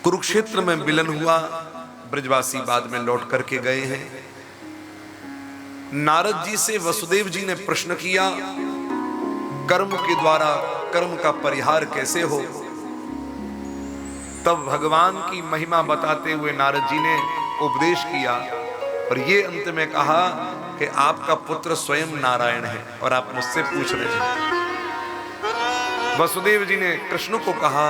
कुरुक्षेत्र में मिलन हुआ, ब्रजवासी बाद में लौट करके गए हैं। नारद जी से वसुदेव जी ने प्रश्न किया, कर्म के द्वारा कर्म का परिहार कैसे हो? तब भगवान की महिमा बताते हुए नारद जी ने उपदेश किया और ये अंत में कहा कि आपका पुत्र स्वयं नारायण है और आप मुझसे पूछ रहे हैं। वसुदेव जी ने कृष्ण को कहा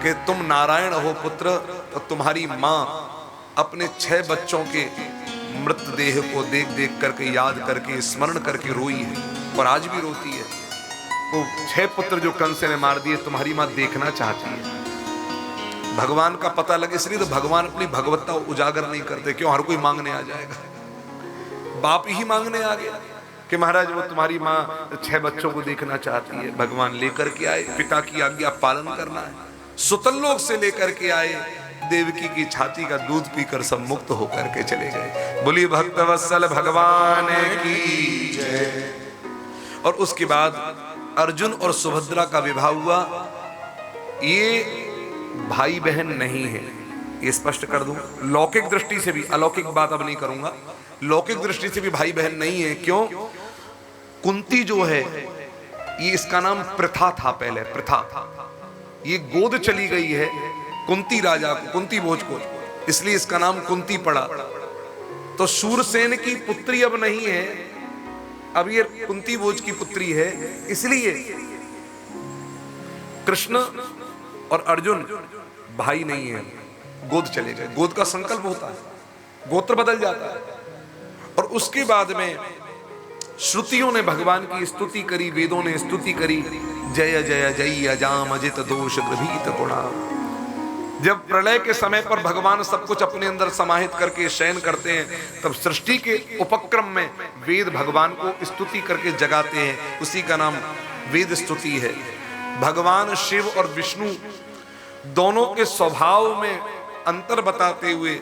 कि तुम नारायण हो पुत्र, तो तुम्हारी मां अपने 6 बच्चों के मृतदेह को देख देख करके, याद करके, स्मरण करके रोई है और आज भी रोती है। वो 6 पुत्र जो कंस ने मार दिए तुम्हारी मां देखना चाहती है। भगवान का पता लगे, इसलिए तो भगवान अपनी भगवत्ता उजागर नहीं करते। क्यों? हर कोई मांगने आ जाएगा। बाप ही मांगने आ गया कि महाराज वो तुम्हारी माँ 6 बच्चों को देखना चाहती है। भगवान लेकर के आए, पिता की आज्ञा पालन करना है। सुतल लोक से लेकर के आए, देवकी की छाती का दूध पीकर सब मुक्त होकर के चले गए। बोलिए भक्तवत्सल भगवान की जय। और उसके बाद अर्जुन और सुभद्रा का विवाह हुआ। ये भाई बहन नहीं है, ये स्पष्ट कर दूं। लौकिक दृष्टि से भी, अलौकिक बात अब नहीं करूंगा, लौकिक दृष्टि से भी भाई बहन नहीं है। क्यों? कुंती जो है ये, इसका नाम प्रथा था पहले, प्रथा। ये गोद चली गई है कुंती राजा को, कुंती भोज को, इसलिए इसका नाम कुंती पड़ा। तो शूरसेन की पुत्री अब नहीं है, अब ये कुंती भोज की पुत्री है। इसलिए कृष्ण और अर्जुन भाई नहीं है, गोद चले गए। गोद का संकल्प होता है, गोत्र बदल जाता है। और उसके बाद में श्रुतियों ने भगवान की स्तुति करी, वेदों ने स्तुति करी, जय जय जय अजाम अजित दोष गृहीत गुणा। जब प्रलय के समय पर भगवान सब कुछ अपने अंदर समाहित करके शयन करते हैं, तब सृष्टि के उपक्रम में वेद भगवान को स्तुति करके जगाते हैं। उसी का नाम वेद स्तुति है। भगवान शिव और विष्णु दोनों के स्वभाव में अंतर बताते हुए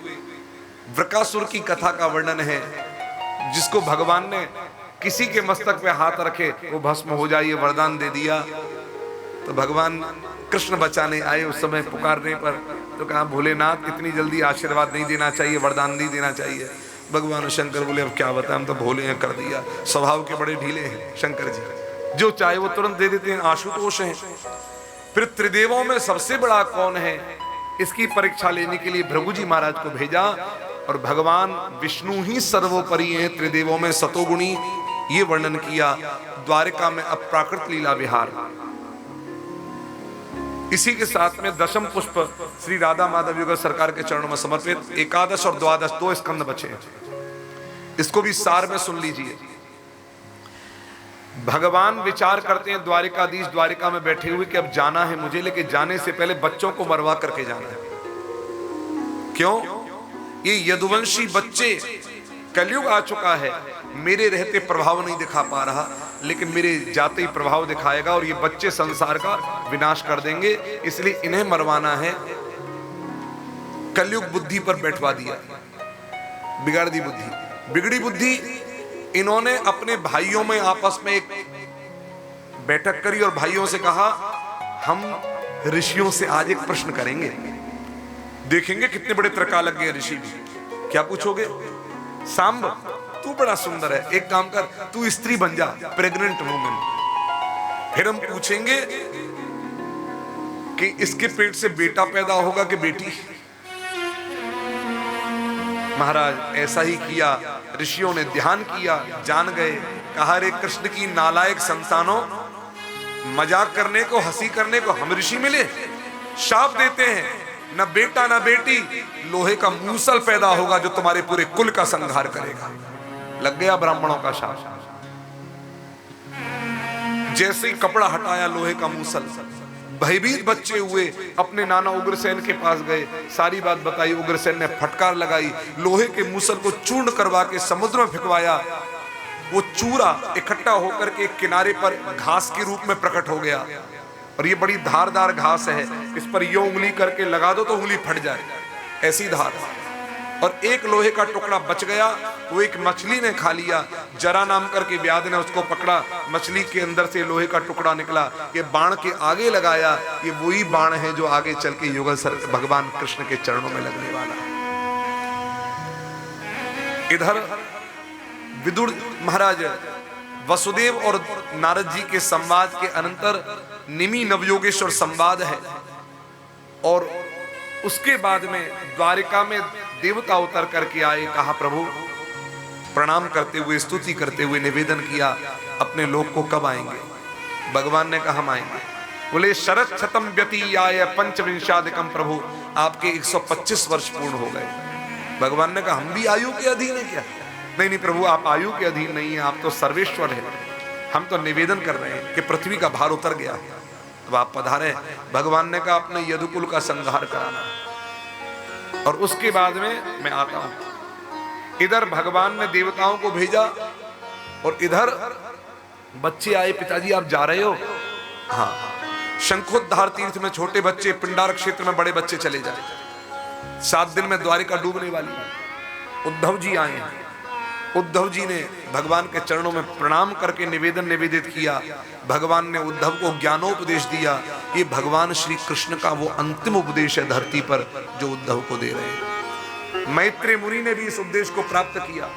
वृकासुर की कथा का वर्णन है, जिसको भगवान ने किसी के मस्तक पे हाथ रखे वो भस्म हो जाए, ये वरदान दे दिया। तो भगवान कृष्ण बचाने आए, उस समय पुकारने पर तो कहा, भोलेनाथ इतनी जल्दी आशीर्वाद नहीं देना चाहिए, वरदान नहीं देना चाहिए। भगवान शंकर बोले, अब क्या बताएं, हम तो भोले हैं, कर दिया। स्वभाव के बड़े ढीले हैं शंकर जी, जो चाहे वो तुरंत दे देते हैं। आशुतोष हैं। फिर त्रिदेवों में सबसे बड़ा कौन है, इसकी परीक्षा लेने के लिए भृगु जी महाराज को भेजा। और भगवान विष्णु ही सर्वोपरि हैं, त्रिदेवों में सतोगुणी, ये वर्णन किया। द्वारिका में अब प्राकृत लीला विहार। इसी के साथ में दशम पुष्प श्री राधा माधव युगल सरकार के चरणों में समर्पित। 11 और 12 2 स्कंद बचे हैं, इसको भी सार में सुन लीजिए। भगवान विचार करते हैं, द्वारिकाधीश द्वारिका में बैठे हुए, कि अब जाना है मुझे, लेकिन जाने से पहले बच्चों को मरवा करके जाना है। क्यों? ये यदुवंशी बच्चे, कलयुग आ चुका है, मेरे रहते प्रभाव नहीं दिखा पा रहा, लेकिन मेरे जाते ही प्रभाव दिखाएगा और ये बच्चे संसार का विनाश कर देंगे, इसलिए इन्हें मरवाना है। कलयुग बुद्धि पर बैठवा दिया, बिगाड़ दी बुद्धि। बिगड़ी बुद्धि इन्होंने अपने भाइयों में आपस में एक बैठक करी और भाइयों से कहा, हम ऋषियों से आज एक प्रश्न करेंगे, देखेंगे कितने बड़े तर्कालज्ञ ऋषि भी। क्या पूछोगे? सांब, तू बड़ा सुंदर है, एक काम कर, तू स्त्री बन जा, प्रेग्नेंट वुमन। फिर हम पूछेंगे कि इसके पेट से बेटा पैदा होगा कि बेटी। महाराज ऐसा ही किया, ऋषियों ने ध्यान किया, जान गए। कहा, रे कृष्ण की नालायक संतानों, मजाक करने को, हंसी करने को हम ऋषि मिले? शाप देते हैं, न बेटा न बेटी, लोहे का मूसल पैदा होगा जो तुम्हारे पूरे कुल का संहार करेगा। लग गया ब्राह्मणों का शाप। जैसे ही कपड़ा हटाया लोहे का मूसल, भयभीत बच्चे हुए, अपने नाना उग्रसेन के पास गए, सारी बात बताई। उग्रसेन ने फटकार लगाई, लोहे के मूसल को चूर्ण करवा के समुद्र में फेंकवाया। वो चूरा इकट्ठा होकर के किनारे पर घास के रूप में प्रकट हो गया। और ये बड़ी धारदार घास है, इस पर यो उंगली करके लगा दो तो उंगली फट जाए, ऐसी धार। और एक लोहे का टुकड़ा बच गया, वो एक मछली ने खा लिया। जरा नाम करके व्याध ने उसको पकड़ा, मछली के अंदर से लोहे का टुकड़ा निकला, ये बाण के आगे लगाया। ये वही बाण है जो आगे चल के युगल भगवान कृष्ण के चरणों में लगने वाला है। इधर विदुर महाराज वसुदेव और नारद जी के संवाद के अनंतर निमि नवयोगेश्वर संवाद है, और उसके बाद में द्वारिका में देवता उतर करके आए। कहा प्रभु, प्रणाम करते हुए, स्तुति करते हुए निवेदन किया, अपने लोक को कब आएंगे? भगवान ने कहा हम आएंगे। बोले शरत शतम व्यतीयाय पंचविंशाधिकम, प्रभु आपके 125 वर्ष पूर्ण हो गए। भगवान ने कहा हम भी आयु के अधीन है क्या? नहीं नहीं प्रभु, आप आयु के अधीन नहीं है, आप तो सर्वेश्वर है। हम तो निवेदन कर रहे हैं कि पृथ्वी का भार उतर गया, अब आप पधारे। भगवान ने कहा अपने यदुकुल का संहार कराना, और उसके बाद में मैं आता हूं। इधर भगवान ने देवताओं को भेजा, और इधर बच्चे आए, पिताजी आप जा रहे हो? हाँ। शंखोद्धार तीर्थ में छोटे बच्चे, पिंडार क्षेत्र में बड़े बच्चे चले जाए। 7 दिन में द्वारिका डूबने वाली है। उद्धव जी आए हैं। उद्धव जी ने भगवान के चरणों में प्रणाम करके निवेदन निवेदित किया। भगवान ने उद्धव को ज्ञानोपदेश दिया। ये भगवान श्री कृष्ण का वो अंतिम उपदेश है धरती पर जो उद्धव को दे रहे हैं। मैत्रेय मुनि ने भी इस उपदेश को प्राप्त किया,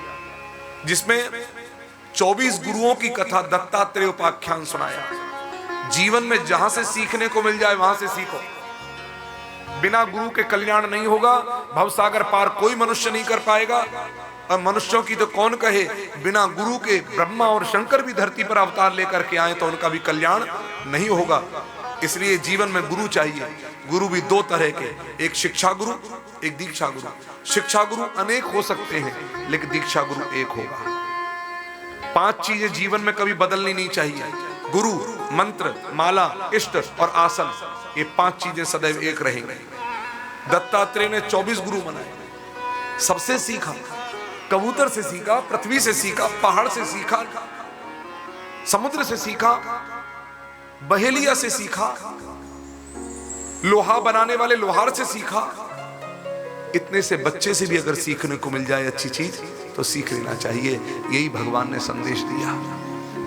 जिसमें 24 गुरुओं की कथा दत्तात्रेय उपाख्यान सुनाया। जीवन में जहां से सीखने को मिल जाए वहां से सीखो। बिना गुरु के कल्याण नहीं होगा। भवसागर पार कोई मनुष्य नहीं कर पाएगा। और मनुष्यों की तो कौन कहे, बिना गुरु के ब्रह्मा और शंकर भी धरती पर अवतार लेकर के आए तो उनका भी कल्याण नहीं होगा। इसलिए जीवन में गुरु चाहिए। गुरु भी 2 तरह के, एक शिक्षा गुरु, एक दीक्षा गुरु। शिक्षा गुरु अनेक हो सकते हैं, लेकिन दीक्षा गुरु एक होगा। 5 चीजें जीवन में कभी बदलनी नहीं चाहिए। गुरु, मंत्र, माला, इष्ट और आसन, ये 5 चीजें सदैव एक रहेंगे। दत्तात्रेय ने 24 गुरु बनाए, सबसे सीखा। कबूतर से सीखा, पृथ्वी से सीखा, पहाड़ से सीखा, समुद्र से सीखा, बहेलिया से सीखा, लोहा बनाने वाले लोहार से सीखा। इतने से बच्चे से भी अगर सीखने को मिल जाए अच्छी चीज तो सीख लेना चाहिए। यही भगवान ने संदेश दिया,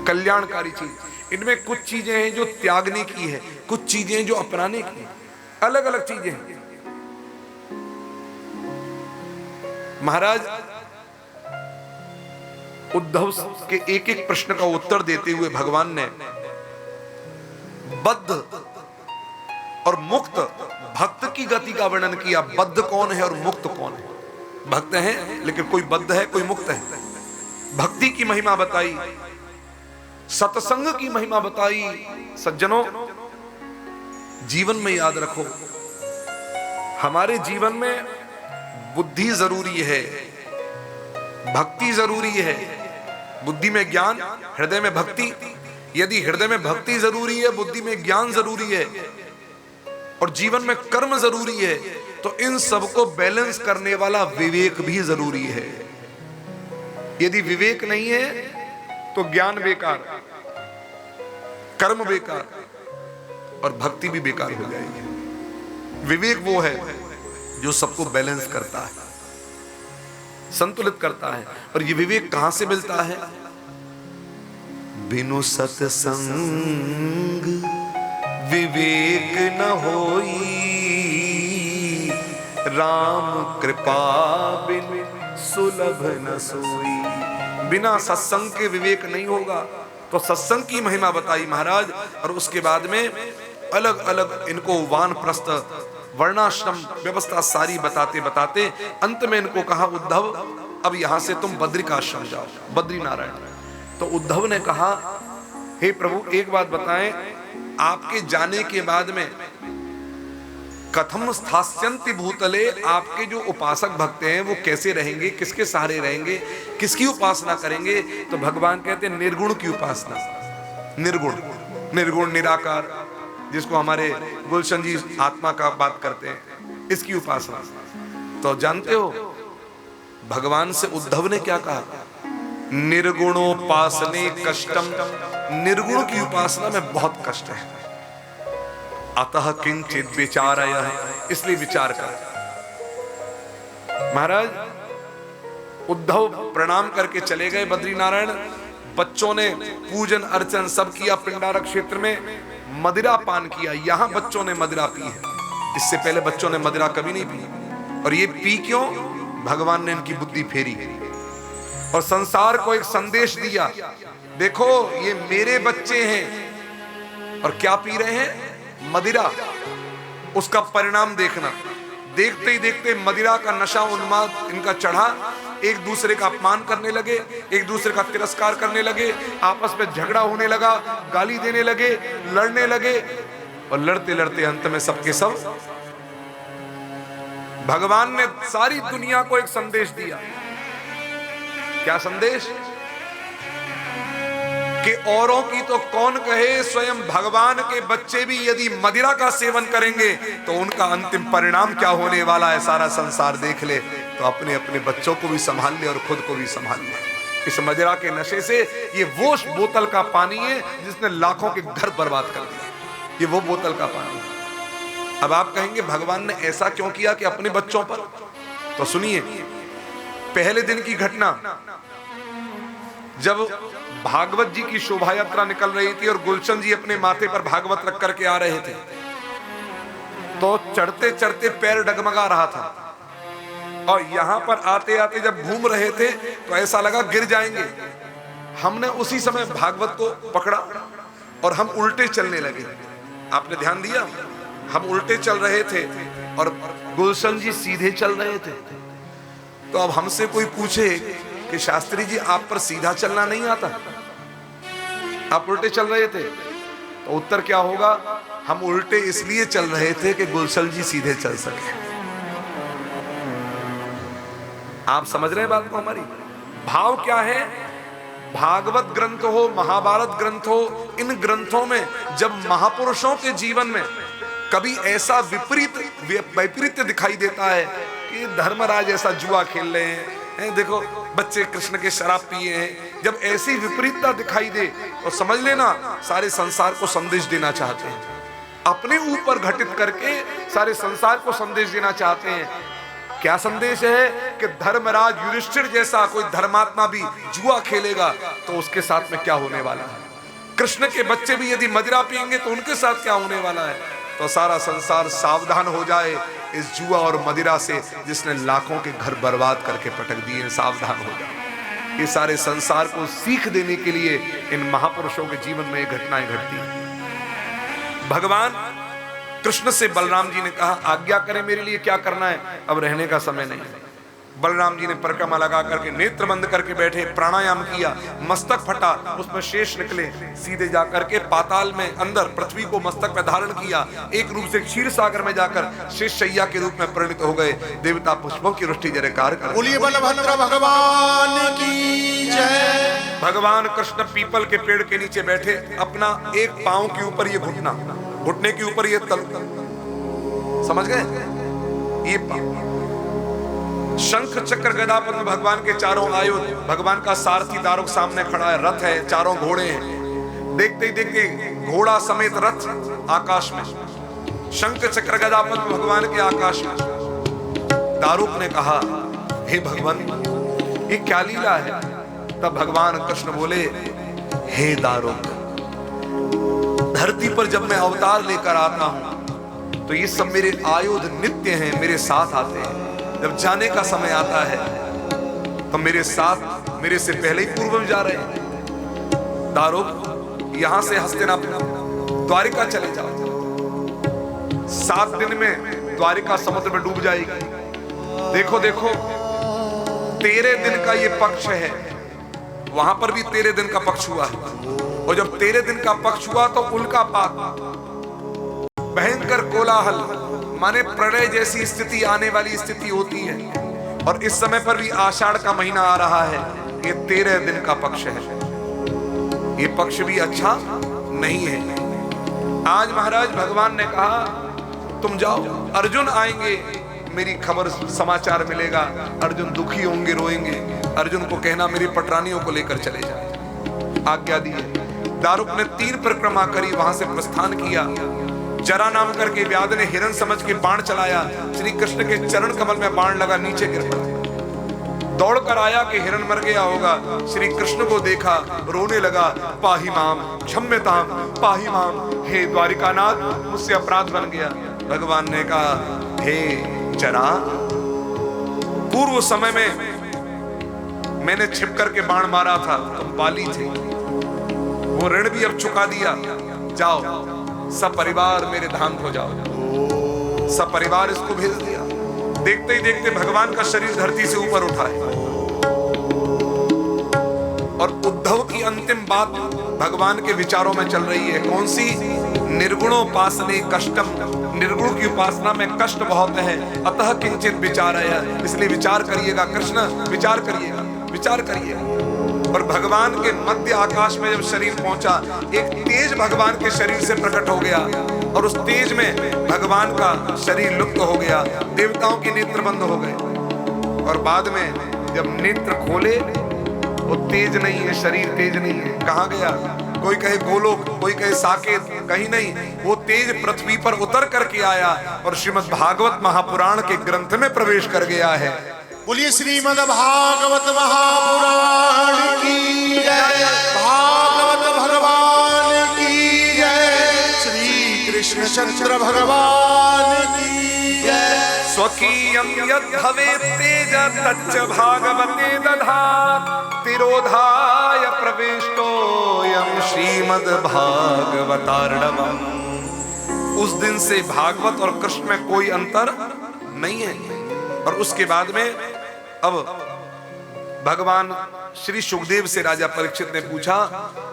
कल्याणकारी चीज। इनमें कुछ चीजें हैं जो त्यागने की है, कुछ चीजें हैं जो अपनाने की है, अलग अलग चीजें हैं। महाराज उद्धव के एक एक प्रश्न का उत्तर देते हुए भगवान ने बद्ध और मुक्त भक्त की गति का वर्णन किया। बद्ध कौन है और मुक्त कौन है? भक्त है लेकिन कोई बद्ध है, कोई मुक्त है। भक्ति की महिमा बताई, सत्संग की महिमा बताई। सज्जनों, जीवन में याद रखो, हमारे जीवन में बुद्धि जरूरी है, भक्ति जरूरी है। बुद्धि में ज्ञान, हृदय में भक्ति। यदि हृदय में भक्ति जरूरी है, बुद्धि में ज्ञान जरूरी है, और जीवन में कर्म जरूरी है, तो इन सबको बैलेंस करने वाला विवेक भी जरूरी है। यदि विवेक नहीं है तो ज्ञान बेकार, कर्म बेकार और भक्ति भी बेकार हो जाएगी। विवेक वो है जो सबको बैलेंस करता है, संतुलित करता है। और ये विवेक कहां से मिलता है? बिनु सत्संग विवेक न होई, राम कृपा बिन सुलभ न सोई। बिना सत्संग के विवेक नहीं होगा। तो सत्संग की महिमा बताई महाराज, और उसके बाद में अलग अलग इनको वानप्रस्थ वर्णाश्रम व्यवस्था सारी बताते बताते अंत में इनको कहा, उद्धव अब यहां से तुम बद्रिकाश्रम जाओ, बद्री नारायण। तो उद्धव ने कहा, हे प्रभु एक बात बताएं, आपके जाने के बाद में कथम स्थास्यन्ति भूतले, आपके जो उपासक भक्त हैं वो कैसे रहेंगे, किसके सहारे रहेंगे, किसकी उपासना करेंगे? तो भगवान कहते हैं निर्गुण की उपासना। निर्गुण, निर्गुण निराकार, जिसको हमारे गुलशन जी आत्मा का बात करते हैं, इसकी उपासना। तो जानते हो भगवान से उद्धव ने क्या कहा? निर्गुणोपासने कष्टम, निर्गुण की उपासना में बहुत कष्ट है। अतः किंचित विचारय, इसलिए विचार कर। महाराज उद्धव प्रणाम करके चले गए बद्रीनारायण। बच्चों ने पूजन अर्चन सब किया, पिंडारक क्षेत्र में मदिरा पान किया। यहां बच्चों ने मदिरा पी है, इससे पहले बच्चों ने मदिरा कभी नहीं पी। और ये पी क्यों? भगवान ने इनकी बुद्धि फेरी और संसार को एक संदेश दिया, देखो ये मेरे बच्चे हैं और क्या पी रहे हैं? मदिरा। उसका परिणाम देखना। देखते ही देखते मदिरा का नशा उन्माद इनका चढ़ा, एक दूसरे का अपमान करने लगे, एक दूसरे का तिरस्कार करने लगे, आपस में झगड़ा होने लगा, गाली देने लगे, लड़ने लगे और लड़ते लड़ते अंत में सबके सब भगवान ने सारी दुनिया को एक संदेश दिया। क्या संदेश? कि औरों की तो कौन कहे, स्वयं भगवान के बच्चे भी यदि मदिरा का सेवन करेंगे तो उनका अंतिम परिणाम क्या होने वाला है सारा संसार देख ले। तो अपने अपने बच्चों को भी संभाल ले और खुद को भी संभाल ले। इस मदिरा के नशे से ये वो बोतल का पानी है जिसने लाखों के घर बर्बाद कर दिया। ये वो बोतल का पानी है। अब आप कहेंगे भगवान ने ऐसा क्यों किया कि अपने बच्चों पर? तो सुनिए, पहले दिन की घटना, जब भागवत जी की शोभा यात्रा निकल रही थी और गुलशन जी अपने माथे पर भागवत रख करके आ रहे थे, तो चढ़ते चढ़ते पैर डगमगा रहा था और यहां पर आते आते जब घूम रहे थे तो ऐसा लगा गिर जाएंगे। हमने उसी समय भागवत को पकड़ा और हम उल्टे चलने लगे। आपने ध्यान दिया? हम उल्टे चल रहे थे और गुलशन जी सीधे चल रहे थे। तो अब हमसे कोई पूछे कि शास्त्री जी आप पर सीधा चलना नहीं आता, आप उल्टे चल रहे थे, तो उत्तर क्या होगा? हम उल्टे इसलिए चल रहे थे कि गुलशन जी सीधे चल सके। आप समझ रहे हैं बात को हमारी? भाव क्या है? भागवत ग्रंथ हो, महाभारत ग्रंथ हो, इन ग्रंथों में जब महापुरुषों के जीवन में कभी ऐसा वैपरीत्य दिखाई देता है कि धर्मराज ऐसा जुआ खेल रहे हैं, देखो बच्चे कृष्ण के शराब पिए हैं, जब ऐसी विपरीतता दिखाई दे तो समझ लेना सारे संसार को संदेश देना चाहते हैं, अपने ऊपर घटित करके सारे संसार को संदेश देना चाहते हैं। क्या संदेश है? कि धर्मराज युधिष्ठिर जैसा कोई धर्मात्मा भी जुआ खेलेगा तो उसके साथ में क्या होने वाला है। कृष्ण के बच्चे भी यदि मदिरा पिएंगे तो उनके साथ क्या होने वाला है। तो सारा संसार सावधान हो जाए इस जुआ और मदिरा से जिसने लाखों के घर बर्बाद करके पटक दिए। सावधान हो जाए। ये सारे संसार को सीख देने के लिए इन महापुरुषों के जीवन में ये घटनाएं घटती हैं। भगवान कृष्ण से बलराम जी ने कहा आज्ञा करें मेरे लिए, क्या करना है? अब रहने का समय नहीं है। बलराम जी ने परिक्रमा लगा करके नेत्र बंद करके बैठे, प्राणायाम किया, मस्तक फटा, उसमें शेष निकले, सीधे जाकर के पाताल में अंदर पृथ्वी को मस्तक में धारण किया, एक रूप से क्षीर सागर में जाकर शेष शैया के रूप में परिणित हो गए। देवता पुष्पों की वृष्टि जयकार कर बोलिए बलभद्र भगवान की जय। भगवान कृष्ण पीपल के पेड़ के नीचे बैठे, अपना एक पांव के ऊपर ये घुटना, घुटने के ऊपर ये तल, समझ गए? ये शंख चक्र गदा पद्म भगवान के चारों आयुध, भगवान का सारथी दारुक सामने खड़ा है, रथ है, चारों घोड़े हैं। देखते ही देखते घोड़ा समेत रथ आकाश में, शंख चक्र गदा पद्म भगवान के आकाश में। दारुक ने कहा हे भगवान ये क्या लीला है? तब भगवान कृष्ण बोले हे दारुक, धरती पर जब मैं अवतार लेकर आता हूं तो ये सब मेरे आयुध नित्य हैं, मेरे साथ आते हैं। जब जाने का समय आता है तो मेरे साथ, मेरे से पहले ही पूर्व में जा रहे हैं। दारुक यहां से हस्तिनापुर द्वारिका चले जाओ, 7 दिन में द्वारिका समुद्र में डूब जाएगी। देखो देखो 13 दिन का ये पक्ष है, वहां पर भी 13 दिन का पक्ष हुआ है। और जब 13 दिन का पक्ष हुआ तो उल्कापात, भयंकर कोलाहल, माने प्रलय जैसी स्थिति आने वाली स्थिति होती है। और इस समय पर भी आषाढ़ का महीना आ रहा है, ये 13 दिन का पक्ष है। ये पक्ष भी अच्छा नहीं है। आज महाराज भगवान ने कहा तुम जाओ, अर्जुन आएंगे, मेरी खबर समाचार मिलेगा, अर्जुन दुखी होंगे, रोएंगे। अर्जुन को कहना मेरी पटरानियों को लेकर चले जाए। आज्ञा दी। दारुक ने 3 परिक्रमा करी, वहां से प्रस्थान किया। जरा नाम करके व्याध ने हिरण समझ के बाण चलाया, श्री कृष्ण के चरण कमल में बाण लगा, नीचे गिर पड़ा। दौड़ कर आया कि हिरण मर गया होगा, श्री कृष्ण को देखा, रोने लगा, पाही माम क्षम्यताम पाही माम, हे द्वारिकानाथ मुझसे अपराध बन गया। भगवान ने कहा, हे जरा, पूर्व समय में मैंने छिप करके बाण मारा था, तुम बाली थे, वो ऋण भी अब चुका दिया, जाओ सब परिवार मेरे धाम को जाओ। सब परिवार इसको भेज दिया। देखते ही देखते भगवान का शरीर धरती से ऊपर उठा है। और उद्धव की अंतिम बात भगवान के विचारों में चल रही है, कौन सी? निर्गुणोपासने कष्टम, निर्गुण की उपासना में कष्ट बहुत है, अतः किंचित विचार है, इसलिए विचार करिएगा कृष्ण, विचार करिएगा, विचार करिएगा। और भगवान के मध्य आकाश में जब शरीर पहुंचा, एक तेज भगवान के शरीर से प्रकट हो गया, और उस तेज में भगवान का शरीर लुप्त हो गया, देवताओं के नेत्र बंद हो गए। और बाद में जब नेत्र खोले, वो तेज नहीं है, शरीर तेज नहीं है, कहाँ गया? कोई कहे गोलोक, कोई कहे साकेत, कहीं नहीं, वो तेज पृथ्वी पर उतर करके आया और श्रीमद् भागवत महापुराण के ग्रंथ में प्रवेश कर गया है। बोलिए श्रीमद् भागवत महापुराण की जय, भागवत भगवान की जय, श्री कृष्ण चंद्र भगवान की जय। स्वकीयं यद् भवेत् तेज तच्च भागवते दधात्, तिरोधाय प्रविष्टोऽयं श्रीमद् भागवतार्णवम्। उस दिन से भागवत और कृष्ण में कोई अंतर नहीं है। और उसके बाद में अब भगवान श्री सुखदेव से राजा परीक्षित ने पूछा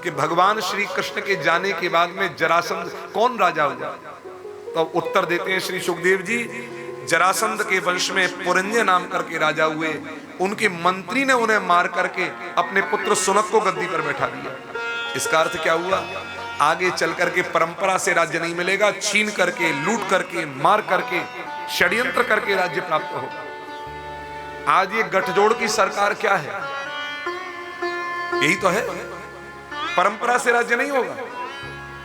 कि भगवान श्री कृष्ण के जाने के बाद में जरासंध कौन राजा हुआ? तो उत्तर देते हैं श्री सुखदेव जी, जरासंध के वंश में पुरंजय नाम करके राजा हुए, उनके मंत्री ने उन्हें मार करके अपने पुत्र सुनक को गद्दी पर बैठा दिया। इसका अर्थ क्या हुआ? आगे चल करके परंपरा से राज्य नहीं मिलेगा, छीन करके, लूट करके, मार करके, षड्यंत्र करके राज्य प्राप्त हो। आज ये गठजोड़ की सरकार क्या है? यही तो है, परंपरा से राज्य नहीं होगा,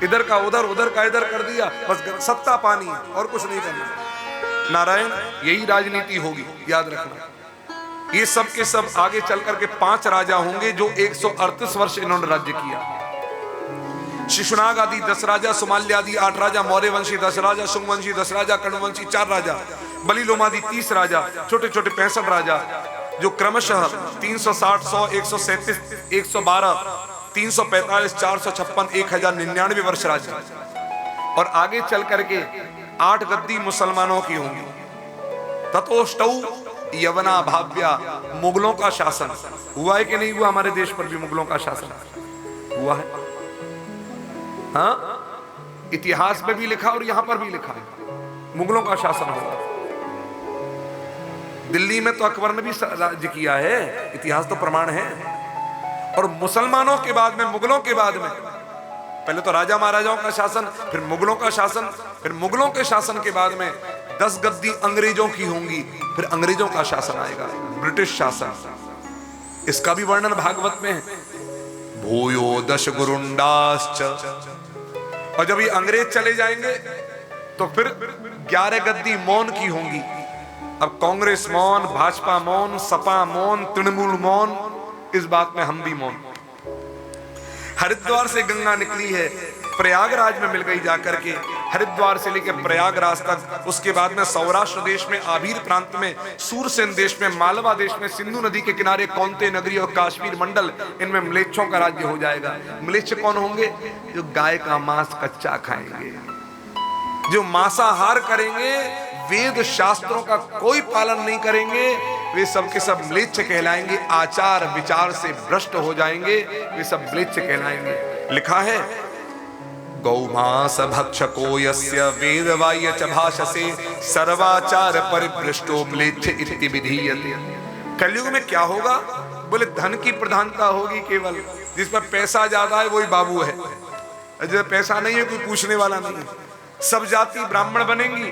इधर का उधर, उधर का इधर कर दिया, बस सत्ता पानी और कुछ नहीं करना। नारायण, यही राजनीति होगी, याद रखना। ये सब के सब आगे चल करके 5 राजा होंगे जो 138 वर्ष इन्होंने राज्य किया। शिशुनाग आदि 10 राजा, सुमाल्य आदि 8 राजा, मौर्य वंशी 10 राजा, शुंगवंशी 10 राजा, कर्णवंशी 4 राजा, बलिलोम आदि 30 राजा, छोटे छोटे 65 राजा, जो क्रमशः 360, 100, 137, 112, 345, 456, 1099 वर्ष राज्य। और आगे चल करके 8 गद्दी मुसलमानों की होंगी। ततोष्टौ यवना भाव्या, मुगलों का शासन हुआ है कि नहीं हुआ? हमारे देश पर भी मुगलों का शासन हुआ है। हाँ, इतिहास में भी लिखा और यहां पर भी लिखा है, मुगलों का शासन हुआ। दिल्ली में तो अकबर ने भी राज्य किया है, इतिहास तो प्रमाण है। और मुसलमानों के बाद में, मुगलों के बाद में, पहले तो राजा महाराजाओं का शासन, फिर मुगलों का शासन, फिर मुगलों के शासन के बाद में 10 गद्दी अंग्रेजों की होंगी, फिर अंग्रेजों का शासन आएगा, ब्रिटिश शासन। इसका भी वर्णन भागवत में है। भूयो दश गुरुंडाश्च, और जब ये अंग्रेज चले जाएंगे तो फिर 11 गद्दी मौन की होंगी। अब कांग्रेस मौन, भाजपा मौन, सपा मौन, तृणमूल मौन, इस बात में हम भी मौन। हरिद्वार से गंगा निकली है, प्रयागराज में मिल गई जाकर के, हरिद्वार से लेकर प्रयागराज तक। उसके बाद में सौराष्ट्र देश में, आबीर प्रांत में, सूरसेन देश में, मालवा देश में, सिंधु नदी के किनारे कौंते नगरी और काश्मीर मंडल, इनमें म्लेच्छों का राज्य हो जाएगा। म्लेच्छ कौन होंगे? जो गाय का मांस कच्चा खाएंगे, जो मांसाहार करेंगे, वेद शास्त्रों का कोई पालन नहीं करेंगे, वे सब के सब म्लेच्छ कहलाएंगे। आचार विचार से भ्रष्ट हो जाएंगे, वे सब म्लेच्छ कहलाएंगे। लिखा है, गौमांस भक्षको यस्य वेदवाय च भाषसे सर्वाचार परिभ्रष्टो म्लेच्छ इति विधीयते। कलयुग में क्या होगा? बोले धन की प्रधानता होगी केवल, जिस पर पैसा ज्यादा है वही बाबू है, जिस पैसा नहीं है कोई पूछने वाला नहीं है। सब जाति ब्राह्मण बनेंगी,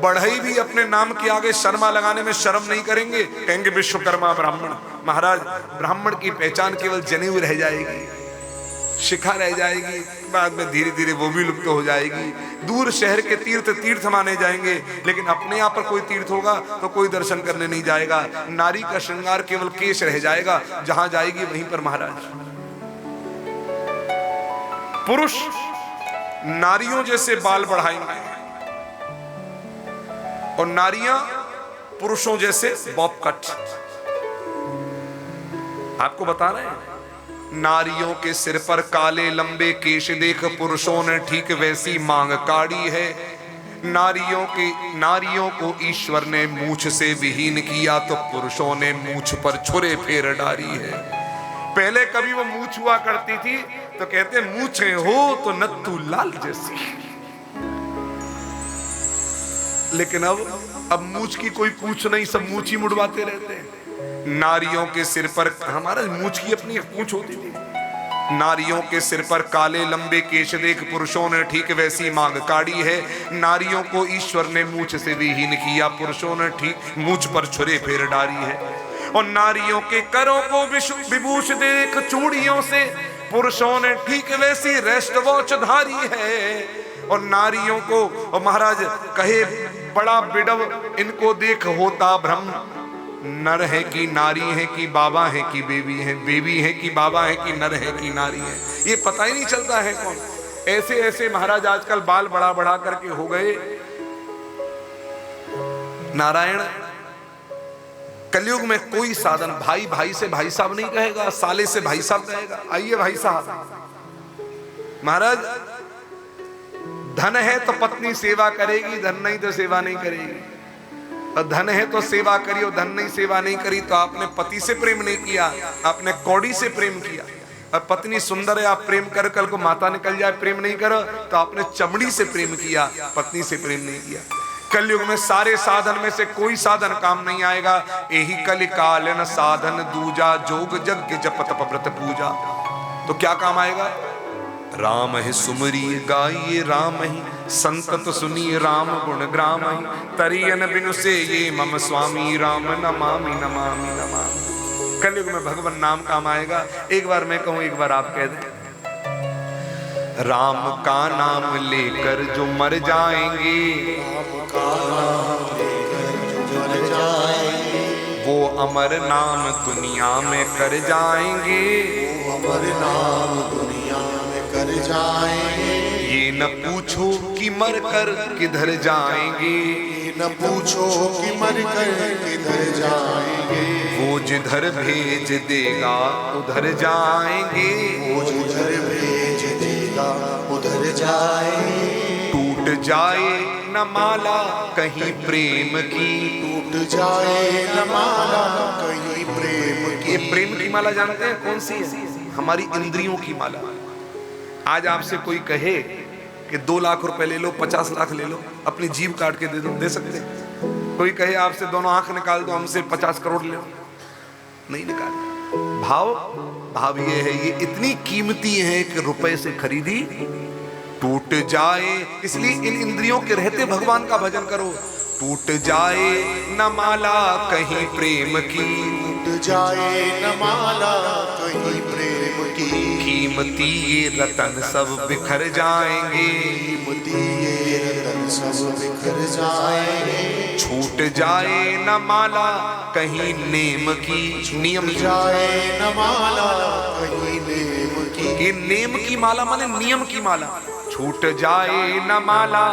बढ़ई भी अपने नाम के आगे शर्मा लगाने में शर्म नहीं करेंगे, कहेंगे विश्वकर्मा ब्राह्मण। महाराज, ब्राह्मण की पहचान केवल जनेऊ रह जाएगी, शिखा रह जाएगी, बाद में धीरे धीरे वो भी लुप्त हो जाएगी। दूर शहर के तीर्थ तीर्थ माने जाएंगे, लेकिन अपने यहाँ पर कोई तीर्थ होगा तो कोई दर्शन करने नहीं जाएगा। नारी का श्रृंगार केवल केश रह जाएगा, जहां जाएगी वहीं पर महाराज। पुरुष नारियों जैसे बाल बढ़ाएंगे और नारियां पुरुषों जैसे बॉब कट। आपको बता रहे हैं, नारियों के सिर पर काले लंबे केश देख पुरुषों ने ठीक वैसी मांग काढ़ी है। नारियों को ईश्वर ने मूछ से विहीन किया तो पुरुषों ने मूछ पर छुरे फेर डाली है। पहले कभी वो मूछ हुआ करती थी तो कहते मूछे हो तो नत्थू लाल जैसी, लेकिन अब मूछ की कोई पूछ नहीं, सब मूछ ही मुड़वाते रहते हैं। नारियों के सिर पर, हमारा मूछ की अपनी एक पूछ होती थी। नारियों के सिर पर काले लंबे केश देख पुरुषों ने ठीक वैसी मांग काढ़ी है। नारियों को ईश्वर ने मूछ से विहीन किया, पुरुषों ने ठीक मूछ पर छुरे फेर डाली है। और नारियों के करों को विभूष देख चूड़ियों से पुरुषों ने ठीक वैसी रेस्ट वॉच धारी है। और नारियों को, और महाराज कहे बड़ा बिडव इनको देख होता भ्रम, नर है कि नारी है कि बाबा है कि बेबी है, बेबी है कि बाबा है कि नर है कि नारी है, ये पता ही नहीं चलता है कौन। ऐसे ऐसे महाराज आजकल बाल बढ़ा बढ़ा करके हो गए। नारायण कलयुग में कोई साधन, भाई भाई से भाई साहब नहीं कहेगा, साले से भाई साहब कहेगा, आइए भाई साहब। महाराज धन है तो पत्नी सेवा करेगी, धन नहीं तो सेवा नहीं करेगी। और धन है तो सेवा करी और धन नहीं सेवा नहीं करी तो आपने पति से प्रेम नहीं किया, आपने कौड़ी से प्रेम किया। और पत्नी सुंदर है, आप प्रेम कर, कल को माता निकल जाए प्रेम नहीं करो तो आपने चमड़ी से प्रेम किया, पत्नी से प्रेम नहीं किया। कलयुग में सारे साधन में से कोई साधन काम नहीं आएगा। यही कल काल न साधन दूजा, जोग जग जप तप व्रत पूजा। तो क्या काम आएगा? राम है सुमरिए गाइए राम ही, संतत सुनिए राम गुण ग्राम ही। तरियन बिनु से ये मम स्वामी, राम नमामि नमामि नमामि। कलयुग में भगवान नाम काम आएगा। एक बार मैं कहूं, एक बार आप कह दें। राम का नाम लेकर जो मर जाएंगे, राम का नाम लेकर जो मर जाएंगे, वो अमर नाम दुनिया में कर जाएंगे, वो अमर नाम दुनिया में कर जाएंगे। ये न पूछो कि मर कर किधर जाएंगे, ये न पूछो कि मर कर किधर जाएंगे, वो जिधर भेज देगा उधर जाएंगे, वो जिधर भेज देगा उधर जाएंगे। टूट जाए न माला कहीं प्रेम की, टूट जाए न माला कहीं प्रेम की। ये प्रेम की माला जानते हैं कौन सी है? हमारी इंद्रियों की माला। आज आपसे कोई कहे कि 2 लाख रुपए ले लो, 50 लाख ले लो, अपनी जीभ काट के दे दो, दे सकते? कोई कहे आपसे दोनों आंख निकाल दो, हमसे 50 करोड़ ले लो, नहीं निकाल। भाव ये है, ये इतनी कीमती है कि रुपए से खरीदी टूट जाए। इसलिए इन इंद्रियों के रहते भगवान का भजन करो। टूट जाए न माला कहीं प्रेम की, टूट जाए न माला कहीं प्रेम की। कीमती ये रतन सब बिखर जाएंगे, कीमती ये रतन सब बिखर जाएंगे। छूट जाए न माला कहीं नेम की, नियम जाए न माला कहीं नेम की। ये नेम की माला माने नियम की माला। छूट जाए न माला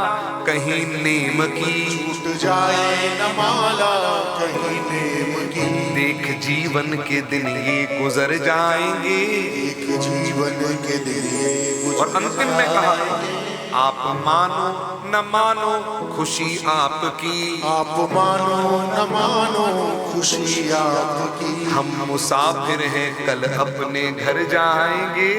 कहीं नेम की, छूट जाए न माला कहीं नेम की। देख जीवन के दिन ये गुजर जाएंगे, एक जीवन के दिन ये गुजर और अंतिम में कहा, आप मानो न मानो खुशी आपकी, आप मानो न मानो खुशी आपकी। हम मुसाफिर हैं कल अपने घर जाएंगे,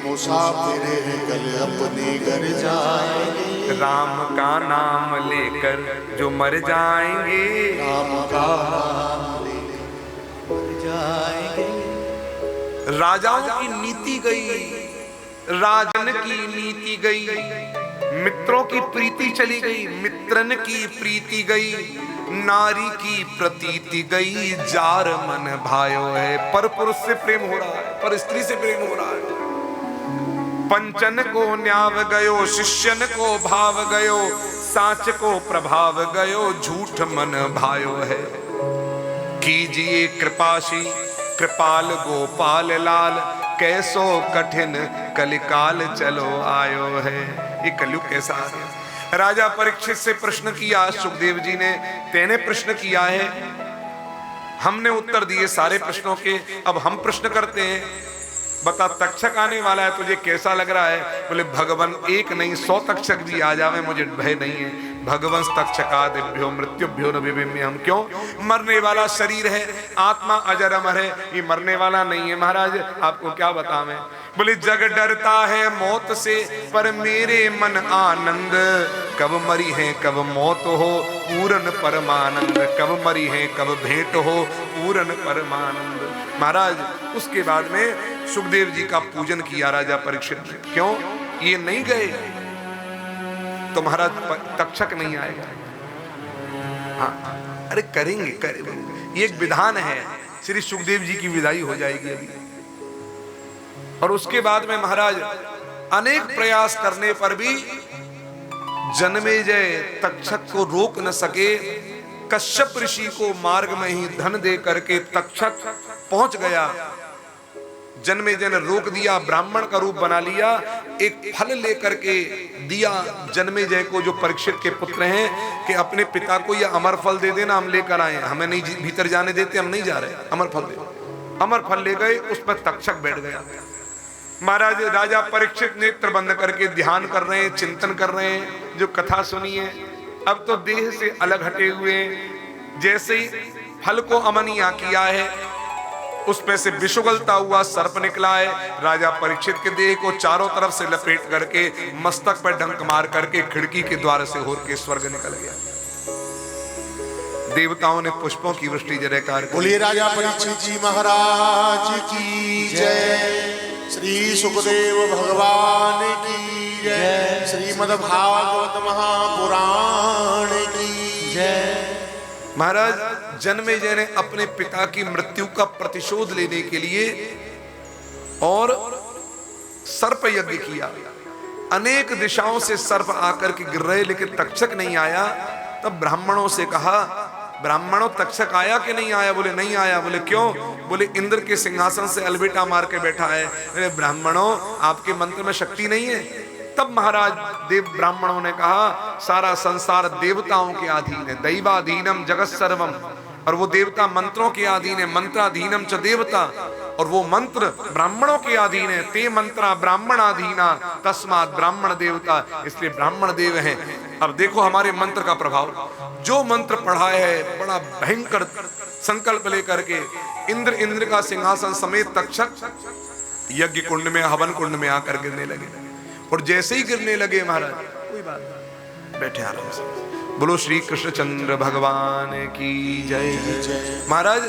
मुसाफिर हैं कल अपने घर जाएंगे। राम का नाम लेकर जो मर जाएंगे, राम का नाम लेकर मर जाएंगे। राजाओं की नीति गई, राजन की नीति गई, मित्रों की प्रीति चली गई, मित्रन की प्रीति गई, नारी की प्रतीति गई। जार मन भायो है, पर पुरुष से प्रेम हो रहा है, पर स्त्री से प्रेम हो रहा है। पंचन को न्याव गयो, शिष्यन को भाव गयो, साच को प्रभाव गयो, झूठ मन भायो है। कीजिए कृपाशी कृपाल गोपाल लाल, कैसो कठिन कलिकाल चलो आयो है। ये कलयुग कैसा है। राजा परीक्षित से प्रश्न किया सुखदेव जी ने, तेने प्रश्न किया है, हमने उत्तर दिए सारे प्रश्नों के, अब हम प्रश्न करते हैं, बता तक्षक आने वाला है, तुझे कैसा लग रहा है? बोले भगवान एक नहीं 100 तक्षक भी आ जावे मुझे भय नहीं है। भगवंश तक्षकादिभ्यो मृत्युभ्यो न विभिन्न। हम क्यों? मरने वाला शरीर है, आत्मा अजर अमर है, ये मरने वाला नहीं है। महाराज आपको क्या बतावें। बोले जग डरता है मौत से, पर मेरे मन आनंद, कब मरी है कब मौत हो, पूरन परमानंद, कब मरी है कब भेंट हो, पूरन परमानंद। महाराज उसके बाद में सुखदेव जी का पूजन किया राजा परीक्षित ने। क्यों? ये नहीं गए तो महाराज तक्षक नहीं आएगा। हाँ, अरे करेंगे, ये एक विधान है, श्री सुखदेव जी की विदाई हो जाएगी अभी। और उसके बाद में महाराज अनेक प्रयास करने पर भी जन्मेजय तक्षक को रोक न सके। कश्यप ऋषि को मार्ग में ही धन दे करके तक्षक पहुंच गया। जन्मेजय ने रोक दिया, ब्राह्मण का रूप बना लिया, एक फल लेकर के दिया जन्मेजय को, जो परीक्षित के पुत्र हैं, कि अपने पिता को यह अमर फल दे देना, हम लेकर आए, हमें नहीं भीतर जाने देते, हम नहीं जा रहे, अमर फल दे। अमर फल ले गए, उस पर तक्षक बैठ गया। महाराज राजा परीक्षित नेत्र बंद करके ध्यान कर रहे हैं, चिंतन कर रहे हैं, जो कथा सुनी है। अब तो देह से अलग हटे हुए, जैसे ही फल को अमनिया किया है, उस पे से विषुगलता हुआ सर्प निकला है। राजा परीक्षित के देह को चारों तरफ से लपेट करके मस्तक पर डंक मार करके खिड़की के द्वार से होकर के स्वर्ग निकल गया। देवताओं ने पुष्पों की वृष्टि जयकार। बोलिए राजा परीक्षित जी महाराज की जय। श्री सुखदेव भगवान की जय। श्रीमद् भागवत महापुराण की जय। महाराज जन्मेजय ने अपने पिता की मृत्यु का प्रतिशोध लेने के लिए और सर्प यज्ञ किया। अनेक दिशाओं से सर्प आकर के गिर रहे, लेकिन तक्षक नहीं आया। तब ब्राह्मणों से कहा, ब्राह्मणों तक्षक आया कि नहीं आया? बोले नहीं आया। बोले क्यों? बोले इंद्र के सिंहासन से अलबेटा मार के बैठा है। बोले ब्राह्मणों आपके मंत्र में शक्ति नहीं है। तब महाराज देव ब्राह्मणों ने कहा, सारा संसार देवताओं के अधीन है, दैवाधीनम जगत सर्वम, और वो देवता मंत्रों के अधीन है, मंत्राधीनम च देवता, और वो मंत्र ब्राह्मणों के अधीन है, ते मंत्रा ब्राह्मणाधीना तस्मात् ब्राह्मण देवता, इसलिए ब्राह्मण देव हैं। अब देखो हमारे मंत्र का प्रभाव, जो मंत्र पढ़ा है बड़ा भयंकर संकल्प लेकर के इंद्र का सिंहासन समेत तक्षक यज्ञ कुंड में, हवन कुंड में आकर गिरने लगे। और जैसे ही गिरने लगे महाराज, कोई बात नहीं, बैठे आराम से, बोलो श्री कृष्णचंद्र भगवान की जय। महाराज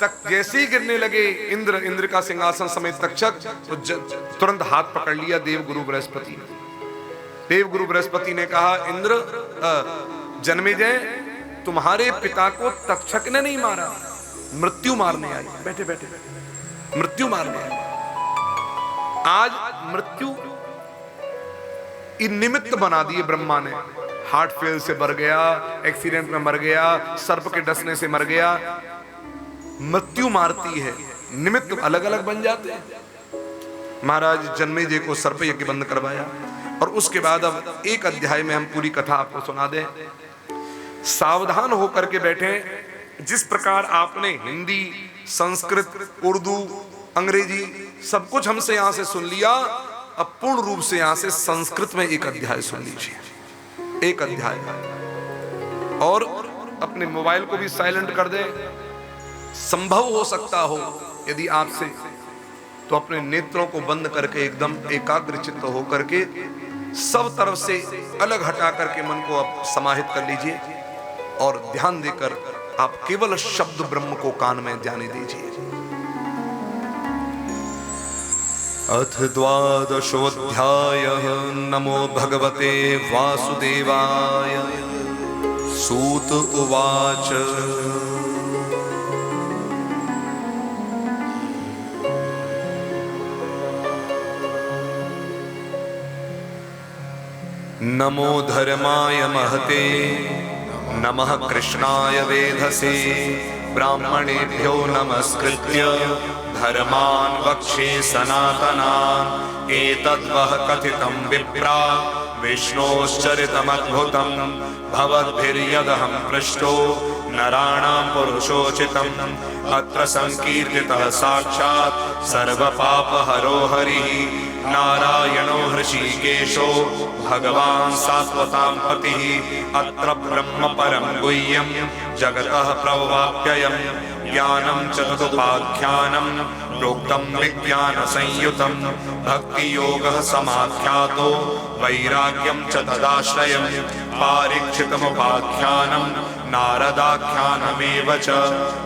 तक जैसे ही गिरने लगे इंद्र का सिंहासन समेत तक्षक, तो तुरंत हाथ पकड़ लिया देवगुरु बृहस्पति ने। देवगुरु बृहस्पति ने कहा, इंद्र जन्मेजय तुम्हारे पिता को तक्षक ने नहीं मारा, मृत्यु मारने आई। बैठे बैठे मृत्यु मारने आई। आज मृत्यु निमित्त बना दिए ब्रह्मा ने। हार्ट फेल से मर गया, एक्सीडेंट में मर गया, सर्प के डसने से मर गया। मृत्यु मारती है, निमित्त अलग अलग बन जाते हैं। महाराज जन्मेजय को सर्प यज्ञ बंद करवाया। और उसके बाद अब एक अध्याय में हम पूरी कथा आपको सुना दें। सावधान होकर के बैठे। जिस प्रकार आपने हिंदी, संस्कृत, उर्दू, अंग्रेजी सब कुछ हमसे यहां से सुन लिया, अब पूर्ण रूप से यहां से संस्कृत में एक अध्याय सुन लीजिए, एक अध्याय। और अपने मोबाइल को भी साइलेंट कर दें। संभव हो सकता हो यदि आपसे, तो अपने नेत्रों को बंद करके एकदम एकाग्रचित्त होकर के सब तरफ से अलग हटा करके मन को आप समाहित कर लीजिए और ध्यान देकर आप केवल शब्द ब्रह्म को कान में जाने दीजिए। अथ द्वादशोऽध्यायः। नमो भगवते वासुदेवाय। सूत उवाच। नमो धर्माय महते नमः कृष्णाय वेधसे ब्राह्मणेभ्यो नमस्कृत्य धर्मान् वक्षे सनातनान् एतद्वः कथितं विप्रा विष्णोश्चरितमद्भुतं भवद्भिर्यदहं पृष्टो नराणां पुरुषोचितम् अत्र संकीर्तितः साक्षात् सर्वपापहरो हरिः नारायणो हृषीकेशो भगवान् सात्वतां पतिः अत्र ब्रह्म परं गुह्यं जगतः प्रवाप्ययम् ज्ञानं च तदुपाख्यानं प्रोक्तं विज्ञानसंयुतं भक्तियोगः समाख्यातो वैराग्यं च तदाश्रयं पारीक्षितमुपाख्यानं नारदाख्यानमेव च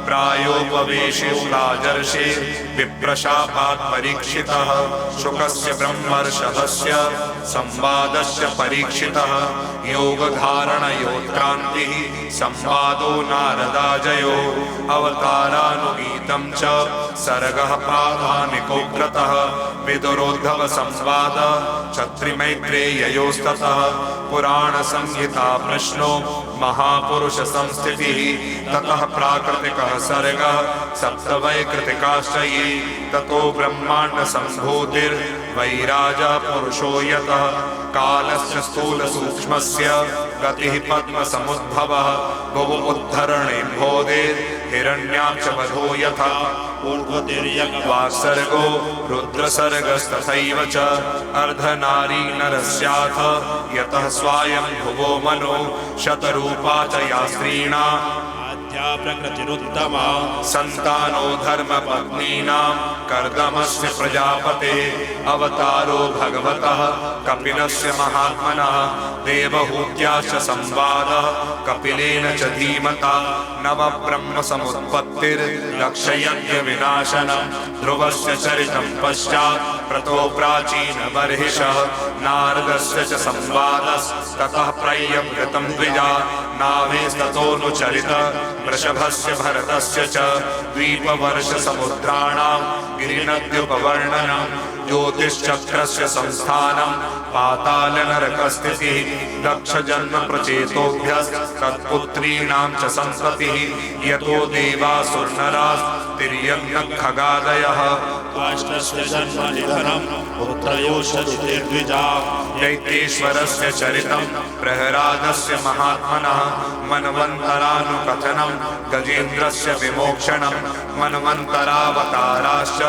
प्रायोपवेशे राजर्षे विप्रशापात् परीक्षितः शुकस्य ब्रह्मर्षभस्य संवादस्य परीक्षितः योगधारणयोत्क्रान्तिः संवादो नारदाजयो अवतारानुगीतं च सर्गः प्राधानिकोऽग्रतः विदुरोद्धव संवाद छत्रिमैत्रेययोस्ततः पुराणसंहिता प्रश्नो महापुरुष संस्थितिः ततः प्राकृतिकः सर्गः सप्तवैकृतिकाश्च ये ततो ब्रह्माण्ड सम्भूतिर्वैराजः पुरुषो यतः कालस्य स्थूल सूक्ष्मस्य गतिः पद्मसमुद्भवः भुवि उद्धरणे भोदे हिरण्याक्ष वधो यथा वाक्सर्गो रुद्रसर्गस्तथैव च अर्धनारी नरस्याथ यतः स्वायं भुवो मनो शतरूपा च या स्त्रीणाम् प्रकृतिरुत्तमा संतानो धर्मपत्नीनां कर्दमस्य प्रजापते अवतारो भगवतः कपिलस्य महात्मनः देवहूत्याश्च संवादः कपिलेन च धीमता नवब्रह्म समुत्पत्तिर्दक्षयज्ञ विनाशनं ध्रुवस्य चरितं पश्चात् प्रतो प्राचीनबर्हिषः नारदस्य च संवादस्ततः प्रयव्रतं द्विजा नाभेस्ततोऽनुचरित वृषभस्य भरतस्य च द्वीपवर्षसमुद्राणां गिरिनद्युपवर्णनं ज्योतिश्चक्रस्य संस्थानं पातालनरकस्थितिः दक्षजन्म प्रचेतोभ्यस्तत्पुत्रीणां च सन्ततिः यतो देवासुरनरास्तिर्यज्ञखगादयः काष्ठस्य जन्मनिधनं पुत्रयोषधिर्द्विजा दैत्येश्वरस्य चरितं प्रहरादस्य महात्मनः मन्वन्तरानुकथनं गजेन्द्रस्य विमोक्षणं मन्वन्तरावताराश्च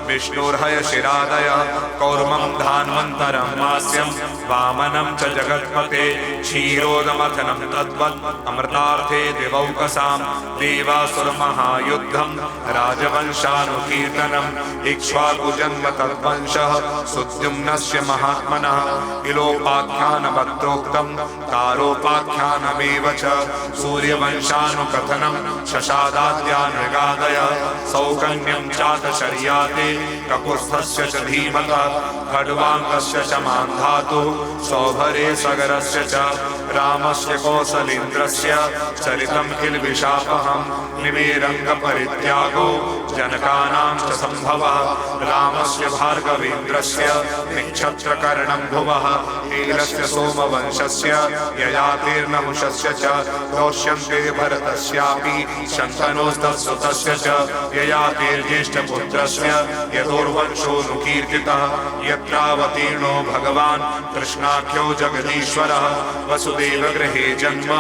विष्णुर्हयशिरादयः कौर्मं धान्वन्तरं मास्यं वामनं च जगत्पते क्षीरोदमथनं तद्वत् अमृतार्थे दिवौकसां देवासुरमहायुद्धं राजवंशानुकीर्तनम् इक्ष्वाकुजन्म तद्वंशः सुद्युम्नस्य महात्मनः इलोपाख्यानवक्त्रोक्तं तारोपाख्यानमेव च सूर्यवंशानुकथनं शशादाद्यानृगादयः सौकन्यं चातशर्याते ककुत्स्थस्य च धीमतः खड्वाङ्गस्य च मान्धातुः सौभरे सगरस्य च रामस्य कौसलेन्द्रस्य चरितं किल्बिषापहं निमेरङ्गपरित्यागो जनकानां च सम्भवः रामस्य भार्गवेन्द्रस्य निक्षत्रकर्णं भुवः नीलस्य सोमवंशस्य ययातिर्नहुषस्य च दोष्यन्ते भरतस्यापि शन्तनोस्तत्सुतस्य च ययातिर्ज्येष्ठपुत्रस्य यदुर्वंशोऽनुकीर्तितः यत्रावतीर्णो भगवान् कृष्णाख्यो जगदीश्वरः वसुदेवगृहे जन्म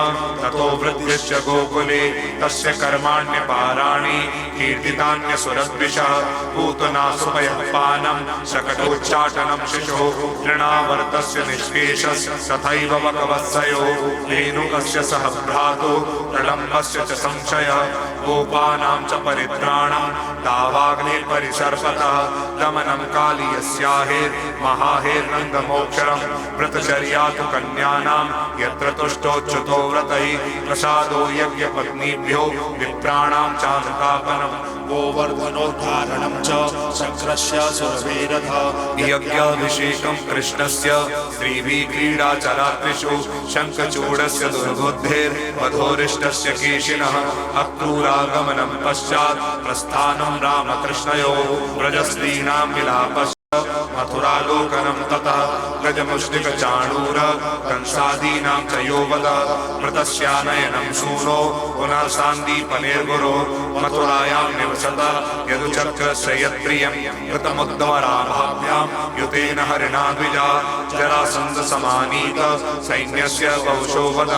ततो वृद्धिश्च गोकुले तस्य कर्माण्यपाराणि कीर्तितान्यसुरद्विषः पूतनासुपयः पानं शकटोच्चाटनं शिशुः तृणावर्तस्य निष्पेषस्तथैव वकवत्सयो धेनुकस्य सह भ्रातुः प्रलम्बस्य च संशयः गोपानां च परित्राणं दावाग्निर्परिसर्पतः दमनं कालीयस्याहेर्महाहेर्नन्दमोक्षरं व्रतचर्या तु कन्यानां यत्र तुष्टोच्युतो व्रतैः प्रसादो यज्ञपत्नीभ्यो विप्राणां चानुतापनम् गोवर्धनोद्धारणं च शक्रस्य सुरवीरथा यज्ञाभिषेकं कृष्णस्य स्त्रीभिः क्रीडाचरात्रिषु शङ्खचूडस्य दुर्बुद्धिर्वधोरिष्टस्य केशिनः अक्रूरागमनं पश्चात् प्रस्थानं रामकृष्णयोः व्रजस्त्रीणां विलापस्य मथुरालोकनं ततः गजमुष्टिकचाणूर कंसादीनां च यो वद मृतस्यानयनं सूनो पुनः सान्दीपनिर्गुरो मथुरायां निवसत यदुचक्रस्य यत्प्रियं कृतमुद्दमराभाभ्यां युतेन हरिणा द्विजा जरासन्धसमानीत सैन्यस्य बहुशो वद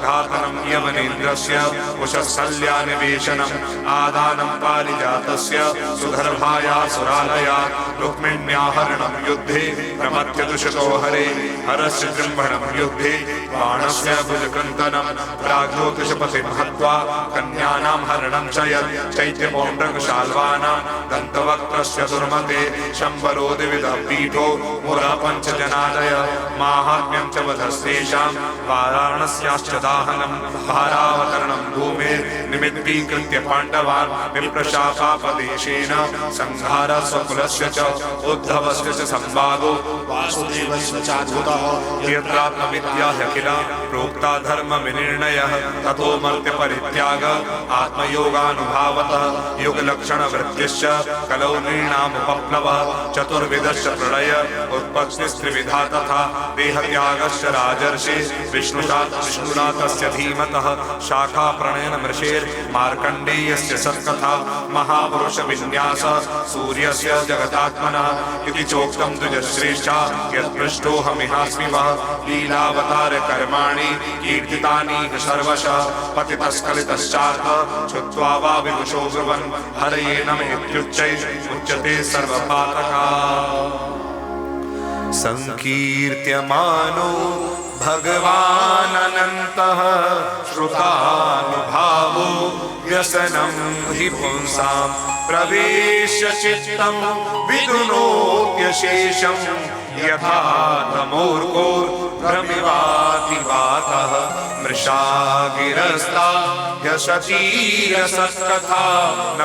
घातनं यवनेन्द्रस्य कुशस्थल्यानिवेशनम् आदानं पारिजातस्य सुगर्भाया सुरालया रुक्मिण्याहरणं युद्धे प्रमथ्यदुषतो हरे हरस्य जृम्भणं युद्धे बाणस्य भुजकन्दनं प्राग्ज्योतिषपतिं हत्वा कन्यानां हरणं च यत् चैत्यपौण्ड्रकशाल्वानां दन्तवक्त्रस्य दुर्मते शम्बरो द्विविधः पीठो मुरः पञ्चजनादय माहात्म्यं च वधस्तेषां वाराणस्याश्च दाहनं भारावतरणं भूमेर् निमित्तीकृत्य पाण्डवान् विप्रशाखापदेशेन संहारः स्वकुलस्य च उद्धवस्य च संवादो वासुदेवस्य चाद्भुतः यत्रात्मविद्या ह्यखिला प्रोक्ता धर्मविनिर्णयः ततो मर्त्यपरित्याग आत्मयोगानुभावतः युगलक्षणवृत्तिश्च कलौ नृणामुपप्लवः चतुर्विधश्च प्रलय उत्पत्तिस्त्रिविधा तथा देहत्यागश्च राजर्षि विष्णुना तस्य धीमतः शाखाप्रणयन मृषेर्मार्कण्डेयस्य सत्कथा महापुरुषविन्यास सूर्यस्य जगदात्मनः इति चोक्तं द्विजश्रेष्ठा यत्पृष्टोऽहमिहास्मि वः लीलावतारकर्माणि कीर्तितानि सर्वशः पतितस्खलितश्चार्थ श्रुत्वा वा विदुषो ब्रुवन् हरये नमेत्युच्चैरुच्यते सर्वपातकः संकीर्त्यमानो भगवानन्तः श्रुतानुभावो व्यसनं हि पुंसां प्रवेश्य चित्तं विदुनोत्यशेषं यथा तमोर्को भ्रमिवातिवातः मृषा गिरस्ता ह्यशतीरसत्कथा न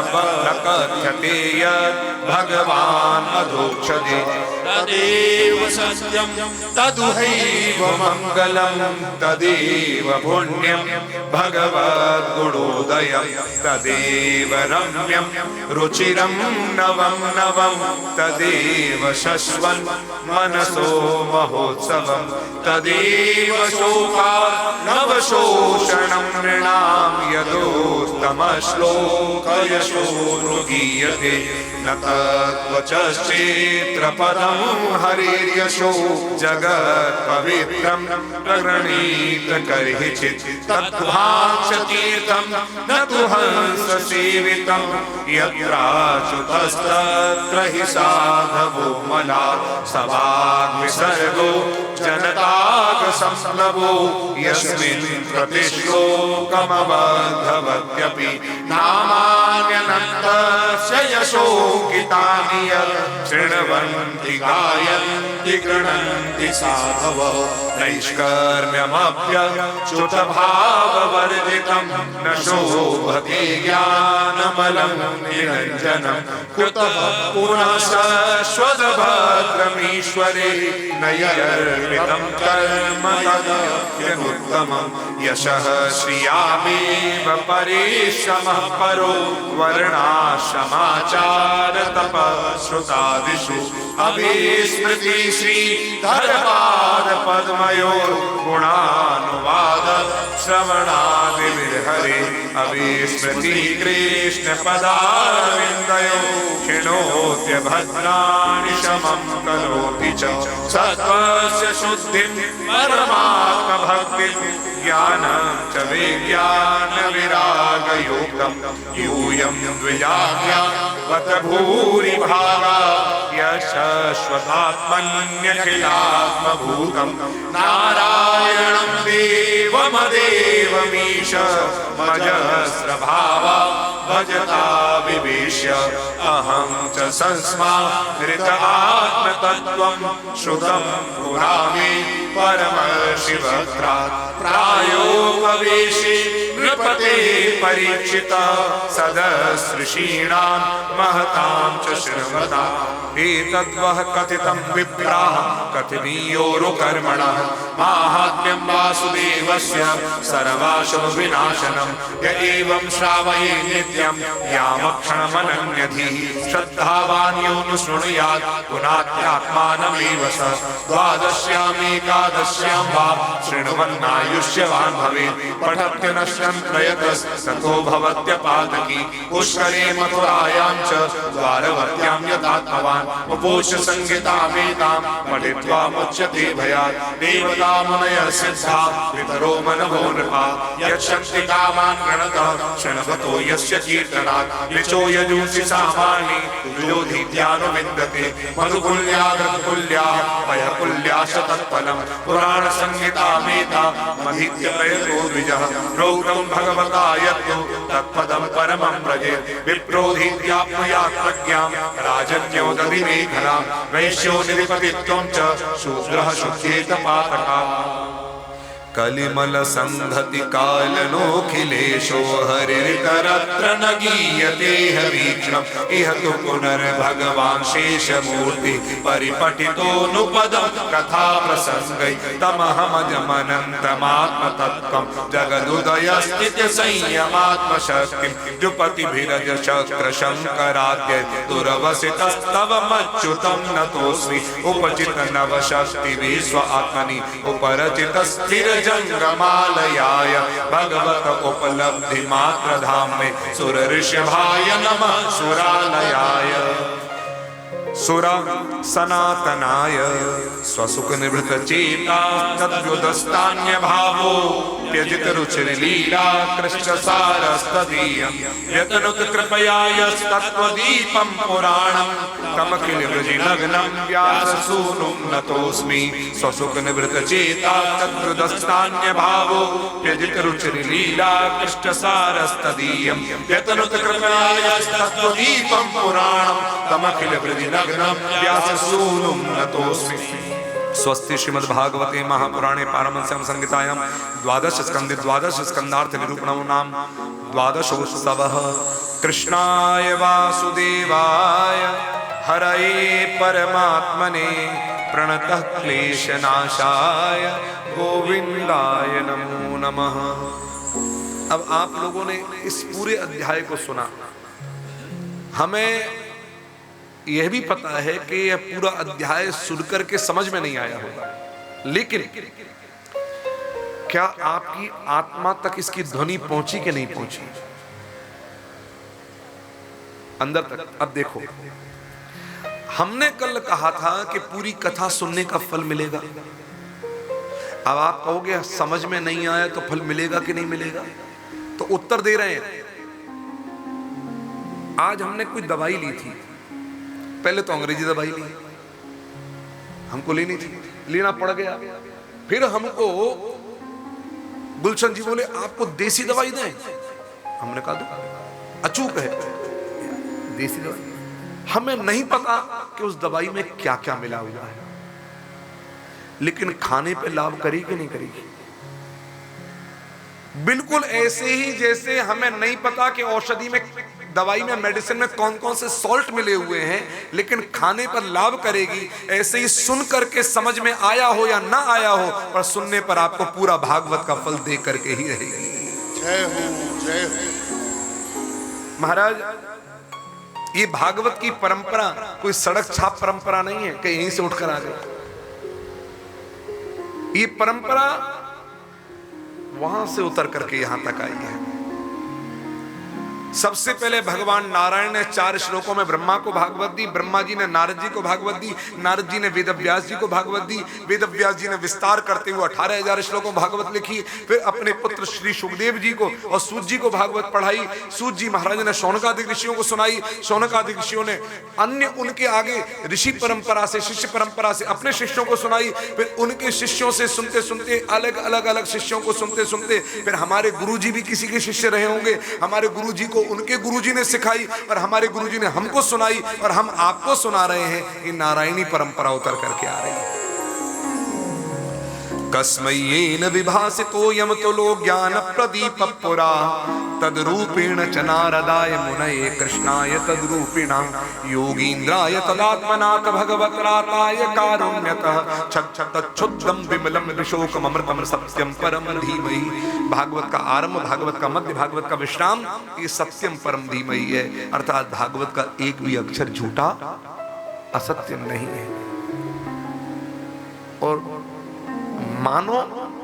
कथ्यते यद् भगवान् अधोक्षते तदेव सत्यं तदुहैव मङ्गलं तदेव पुण्यं भगवद्गुणोदयं तदेव रम्यं रुचिरं नवं नवं तदेव शश्वन् मनसो महोत्सवं तदेव शोकार्णवशोषणं नृणां यदोत्तमश्लोकयशो गीयते न तद्वचश्चेत्रपदं हरिर्यशो जगत्पवित्रं प्रगृणीत कर्हिचित् तद्भाक्षतीर्थं न तु हंससेवितं यत्राच्युतस्तत्र हि साधवो मला सवाग्विसर्गो जनतागसंप्लवो यस्मिन् प्रतिश्लोकमबद्धवत्यपि नामान्यनन्तस्य यशो गीतानि यत् शृण्वन्ति गायन्ति गृह्णन्ति साधवः नैष्कर्म्यमप्यच्युतभाववर्जितं न शोभते ज्ञानमलं निरञ्जनं कुतः पुनः शश्वतभद्रमीश्वरे नयर्पितं कर्म तदप्यनुत्तमं यशः श्रियामेव परिश्रमः परो वर्णाश्रमाचार तपश्रुतादिषु अभिस्मृति श्रीधरपाद पद्मयोर् गुणानुवाद श्रवणादिविर्हरे अभिस्मृति कृष्ण पदारविन्दयो क्षिणोत्य भद्राणि शमं करोति च सत्त्वस्य शुद्धिं परमात्मभक्तिं ज्ञानं च विज्ञानविरागयोक्तं यूयं द्विजाज्ञा वत भूरिभागा यशश्वतात्मन्यखिलात्मभूतं नारायणं देवमदेवमीश मजस्रभावा भजता विवेश्य अहं च संस्मारित आत्मतत्त्वं श्रुतं पुरा मे परमशिवक्रात् प्रायोपवेशे नृपते परीक्षित सदसृषीणां महतां च शृण्वता एतद्वः कथितं विप्राः कथनीयोरुकर्मणः माहात्म्यं वासुदेवस्य सर्वाशुभ विनाशनं य एवं श्रावये नित्यं यामक्षणमनन्यधिः श्रद्धावान् यो नु शृणुयात् पुनात्यात्मानमेव स द्वादश्यामेकादश्यां वा शृण्वन्नायुष्यवान् भवेत् पठत्यनश्यन् प्रयतस्ततो भवत्यपातकी पुष्करे मथुरायां च द्वारवत्यां यथात्मवान् उपोष्य संहितामेतां पठित्वा मुच्यते भयात् देवता मुनयः सिद्धा पितरो मनवो नृपा यच्छन्ति कामान् गणतः क्षणभतो यस्य कीर्तनात् ऋचो यजूंसि सामानि विरोधीत्यानुविन्दते मधुकुल्या गतकुल्या पयकुल्याश्च तत्फलं पुराणसंहितामेता मधीत्य प्रयतो द्विजः प्रोक्तं भगवता यत्तु तत्पदं परमं व्रजेत् विप्रोधीत्याप्नुयात् प्रज्ञां राजन्यो दधिमेखलां वैश्यो निधिपतित्वं च शूद्रः शुद्धेत पातका कलिमल संघति कालनोखिलेशो हरितरत्र न गीयते वीक्षणम् इह तु पुनर्भगवान् शेषमूर्ति परिपठितोऽनुपदं कथा प्रसंगै तमहमजमनन्तमात्मतत्त्वं जगदुदयस्थित्य संयमात्मशक्तिं द्युपतिभिरज शक्र शंकराद्य दुरवसितस्तव मच्युतं नतोऽस्मि उपचित नवशक्ति विश्व आत्मनि उपरचित स्थिर जंगमालयाय भगवत उपलब्धि मात्र धाम में सुर ऋषभाय नमः सुरालयाय सुरा सनातनाय स्वसुख निवृत चेता तद्युदस्तान्य भावो त्यजित रुचिर लीला कृष्ण सारस्तदीयं यतनुत कृपया यस्तत्त्वदीपं पुराणं तमखिल वृजिनग्नं व्याससूनुं नतोऽस्मि स्वसुख निवृत चेता तद्युदस्तान्य भावो त्यजित रुचिर लीला कृष्ण सारस्तदीयं यतनुत कृपया यस्तत्त्वदीपं पुराणं तमखिल वृजिनग्नं व्याससूनुं नतोऽस्मि स्वस्ति श्रीमद्भागवते महापुराणे पारमहंस्यां संहितायां द्वादश स्कंदे द्वादश स्कंदार्थ निरूपणं नाम द्वादशोत्सवः कृष्णाय वासुदेवाय हरये परमात्मने प्रणतः क्लेशनाशाय गोविंदाय नमो नमः। अब आप लोगों ने इस पूरे अध्याय को सुना, हमें यह भी पता है कि यह पूरा अध्याय सुनकर के समझ में नहीं आया होगा, लेकिन क्या आपकी आत्मा तक इसकी ध्वनि पहुंची कि नहीं पहुंची, अंदर तक? अब देखो, हमने कल कहा था कि पूरी कथा सुनने का फल मिलेगा। अब आप कहोगे समझ में नहीं आया तो फल मिलेगा कि नहीं मिलेगा, तो उत्तर दे रहे हैं। आज हमने कोई दवाई ली थी, पहले तो अंग्रेजी दवाई ली, हमको लेनी थी, लेना पड़ गया। फिर हमको गुलशन जी बोले आपको देसी दवाई दें, हमने कहा दो, अचूक है देसी दवाई। हमें नहीं पता कि उस दवाई में क्या क्या मिला हुआ है, लेकिन खाने पे लाभ करेगी कि नहीं करेगी? बिल्कुल ऐसे ही जैसे हमें नहीं पता कि औषधि में, दवाई में, मेडिसिन में कौन कौन से सॉल्ट मिले हुए हैं, लेकिन खाने पर लाभ करेगी, ऐसे ही सुन करके समझ में आया हो या ना आया हो, पर सुनने पर आपको पूरा भागवत का फल दे करके ही रहेगी। जय हो, जय हो। महाराज, ये भागवत की परंपरा कोई सड़क छाप परंपरा नहीं है कि यहीं से उठकर आ गए। ये परंपरा वहां से उतर करके यहां तक आई है। सबसे पहले भगवान नारायण ने 4 श्लोकों में ब्रह्मा को भागवत दी, ब्रह्मा जी ने नारद जी को भागवत दी, नारद जी ने वेदव्यास जी को भागवत दी, वेदव्यास जी ने विस्तार करते हुए 18,000 श्लोकों भागवत लिखी। फिर अपने पुत्र श्री सुखदेव जी को और सूत जी को भागवत पढ़ाई। सूत जी महाराज ने शौनकादिक ऋषियों को सुनाई, शौनकादिक ऋषियों ने अन्य उनके आगे ऋषि परंपरा से, शिष्य परंपरा से अपने शिष्यों को सुनाई। फिर उनके शिष्यों से सुनते सुनते, अलग अलग अलग शिष्यों को सुनते सुनते, फिर हमारे गुरु जी भी किसी के शिष्य रहे होंगे, हमारे गुरु जी को उनके गुरुजी ने सिखाई और हमारे गुरुजी ने हमको सुनाई और हम आपको सुना रहे हैं। ये नारायणी परंपरा उतर करके आ रही है। कस्मयेन विभासितो यमतुलो ज्ञान प्रदीप पुरा तद्रूपेण च नारदाय मुनये कृष्णाय तद्रूपिणा योगीन्द्राय तदात्मनाथ भगवत्राताय कारुण्यतः तच्छुद्धं विमलं विशोकममृतं सत्यं परम धीमहि। भागवत का आरंभ, भागवत का मध्य, भागवत का विश्राम, ये सत्यम परम धीमहि है। अर्थात भागवत का एक भी अक्षर झूठा असत्य नहीं है। और मानो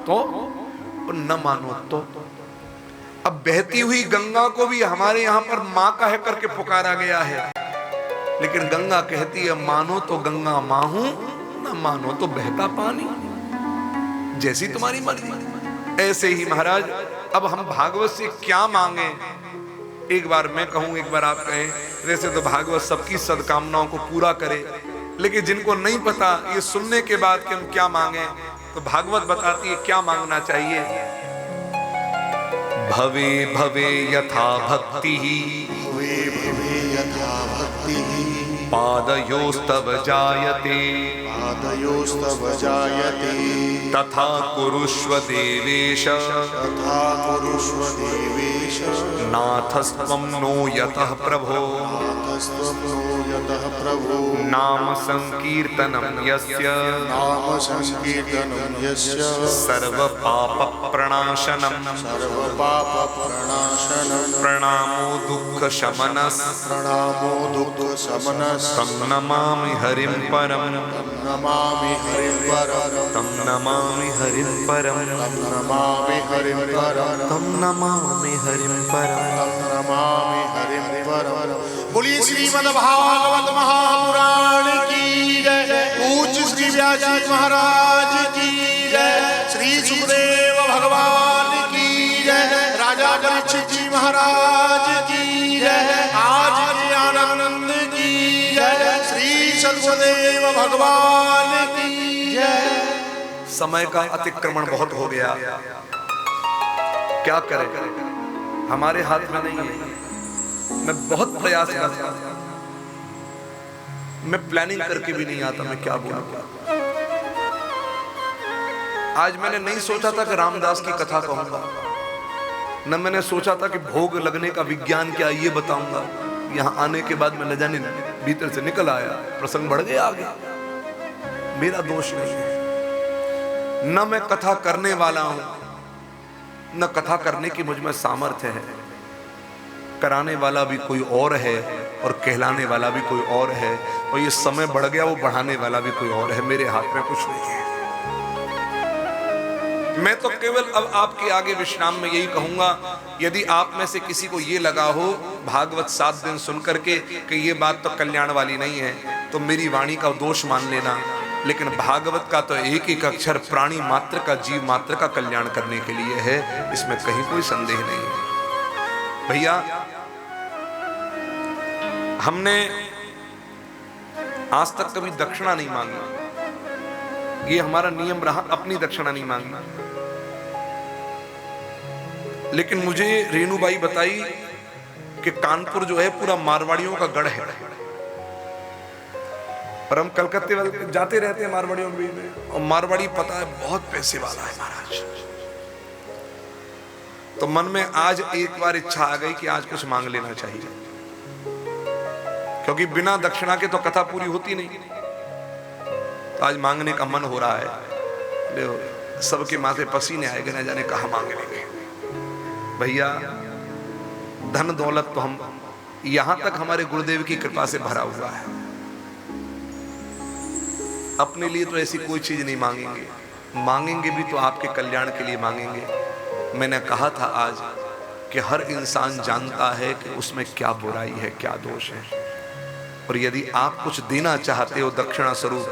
तो और न मानो तो। अब बहती हुई गंगा को भी हमारे यहां पर मां कह करके पुकारा गया है, लेकिन गंगा कहती है मानो तो गंगा मां हूं, न मानो तो बहता पानी, जैसी तुम्हारी मर्जी। ऐसे ही महाराज अब हम भागवत से क्या मांगे, एक बार मैं कहूं एक बार आप कहें। वैसे तो भागवत सबकी सद्कामनाओं को पूरा करे, लेकिन जिनको नहीं पता ये सुनने के बाद कि हम क्या मांगे, तो भागवत बताती है क्या मांगना चाहिए। भवे भवे यथा भक्ति, भवे भवे यथा भक्ति, पादयोस्तव जायते, पादयोस्तव जायते, तथा कुरुष्व देवेश, तथा कुरुष्व देवेश, नाथस्त्वं नो यतः प्रभो, नाथस्त्वं नो यतः प्रभो, नाम संकीर्तनं यस्य, नाम संकीर्तनं यस्य, सर्व पाप प्रणाशनम्, सर्व पाप प्रणाशनम्, प्रणामो दुःख शमनस्, प्रणामो दुःख शमनस्, तं नमामि हरिं परम्, नमामि हरिं परम्, तं नमामि हरिं परम्, नमामि हरिं परम्, तं नमामि हरिं परम्। नमामि हरिं परम्। बोलिए श्रीमद् भागवत महापुराण की जय। पूज्य श्री व्यास जी महाराज की जय। श्री सुखदेव भगवान की जय। राजा परीक्षित जी महाराज की जय। आज के आनंद की जय। श्री सद्गुरुदेव भगवान की जय। समय का अतिक्रमण बहुत हो गया, क्या करें, हमारे हाथ में नहीं है। मैं बहुत प्रयास करता हूं, मैं प्लानिंग करके भी नहीं आता मैं क्या बोलूं। आज मैंने नहीं सोचा था कि रामदास की कथा कहूंगा, न मैंने सोचा था कि भोग लगने का विज्ञान क्या ये बताऊंगा। यहां आने के बाद मैं न जाने भीतर से निकल आया, प्रसंग बढ़ गया आगे। मेरा दोष नहीं है, न मैं कथा करने वाला हूं, न कथा करने की मुझ में सामर्थ्य है। कराने वाला भी कोई और है और कहलाने वाला भी कोई और है, और ये समय बढ़ गया, वो बढ़ाने वाला भी कोई और है। मेरे हाथ में कुछ नहीं है। मैं तो केवल अब आपके आगे विश्राम में यही कहूंगा, यदि आप में से किसी को ये लगा हो भागवत 7 दिन सुन करके कि ये बात तो कल्याण वाली नहीं है, तो मेरी वाणी का दोष मान लेना। लेकिन भागवत का तो एक एक अक्षर प्राणी मात्र का, जीव मात्र का कल्याण करने के लिए है, इसमें कहीं कोई संदेह नहीं है। भैया हमने आज तक कभी दक्षिणा नहीं मांगी, ये हमारा नियम रहा, अपनी दक्षिणा नहीं मांगी। लेकिन मुझे रेणुबाई बताई कि कानपुर जो है पूरा मारवाड़ियों का गढ़ है, और हम कलकत्ते वाले जाते रहते हैं मारवाड़ियों में, और मारवाड़ी पता है बहुत पैसे वाला है महाराज। तो मन में आज एक बार इच्छा आ गई कि आज कुछ मांग लेना चाहिए, क्योंकि बिना दक्षिणा के तो कथा पूरी होती नहीं। तो आज मांगने का मन हो रहा है। सबके माथे पसीने आएंगे, न जाने कहां मांग लेंगे। भैया धन दौलत तो हम यहां तक हमारे गुरुदेव की कृपा से भरा हुआ है, अपने लिए तो ऐसी कोई चीज नहीं मांगेंगे। मांगेंगे भी तो आपके कल्याण के लिए मांगेंगे। मैंने कहा था आज कि हर इंसान जानता है कि उसमें क्या बुराई है, क्या दोष है, और यदि आप कुछ देना चाहते हो दक्षिणा स्वरूप,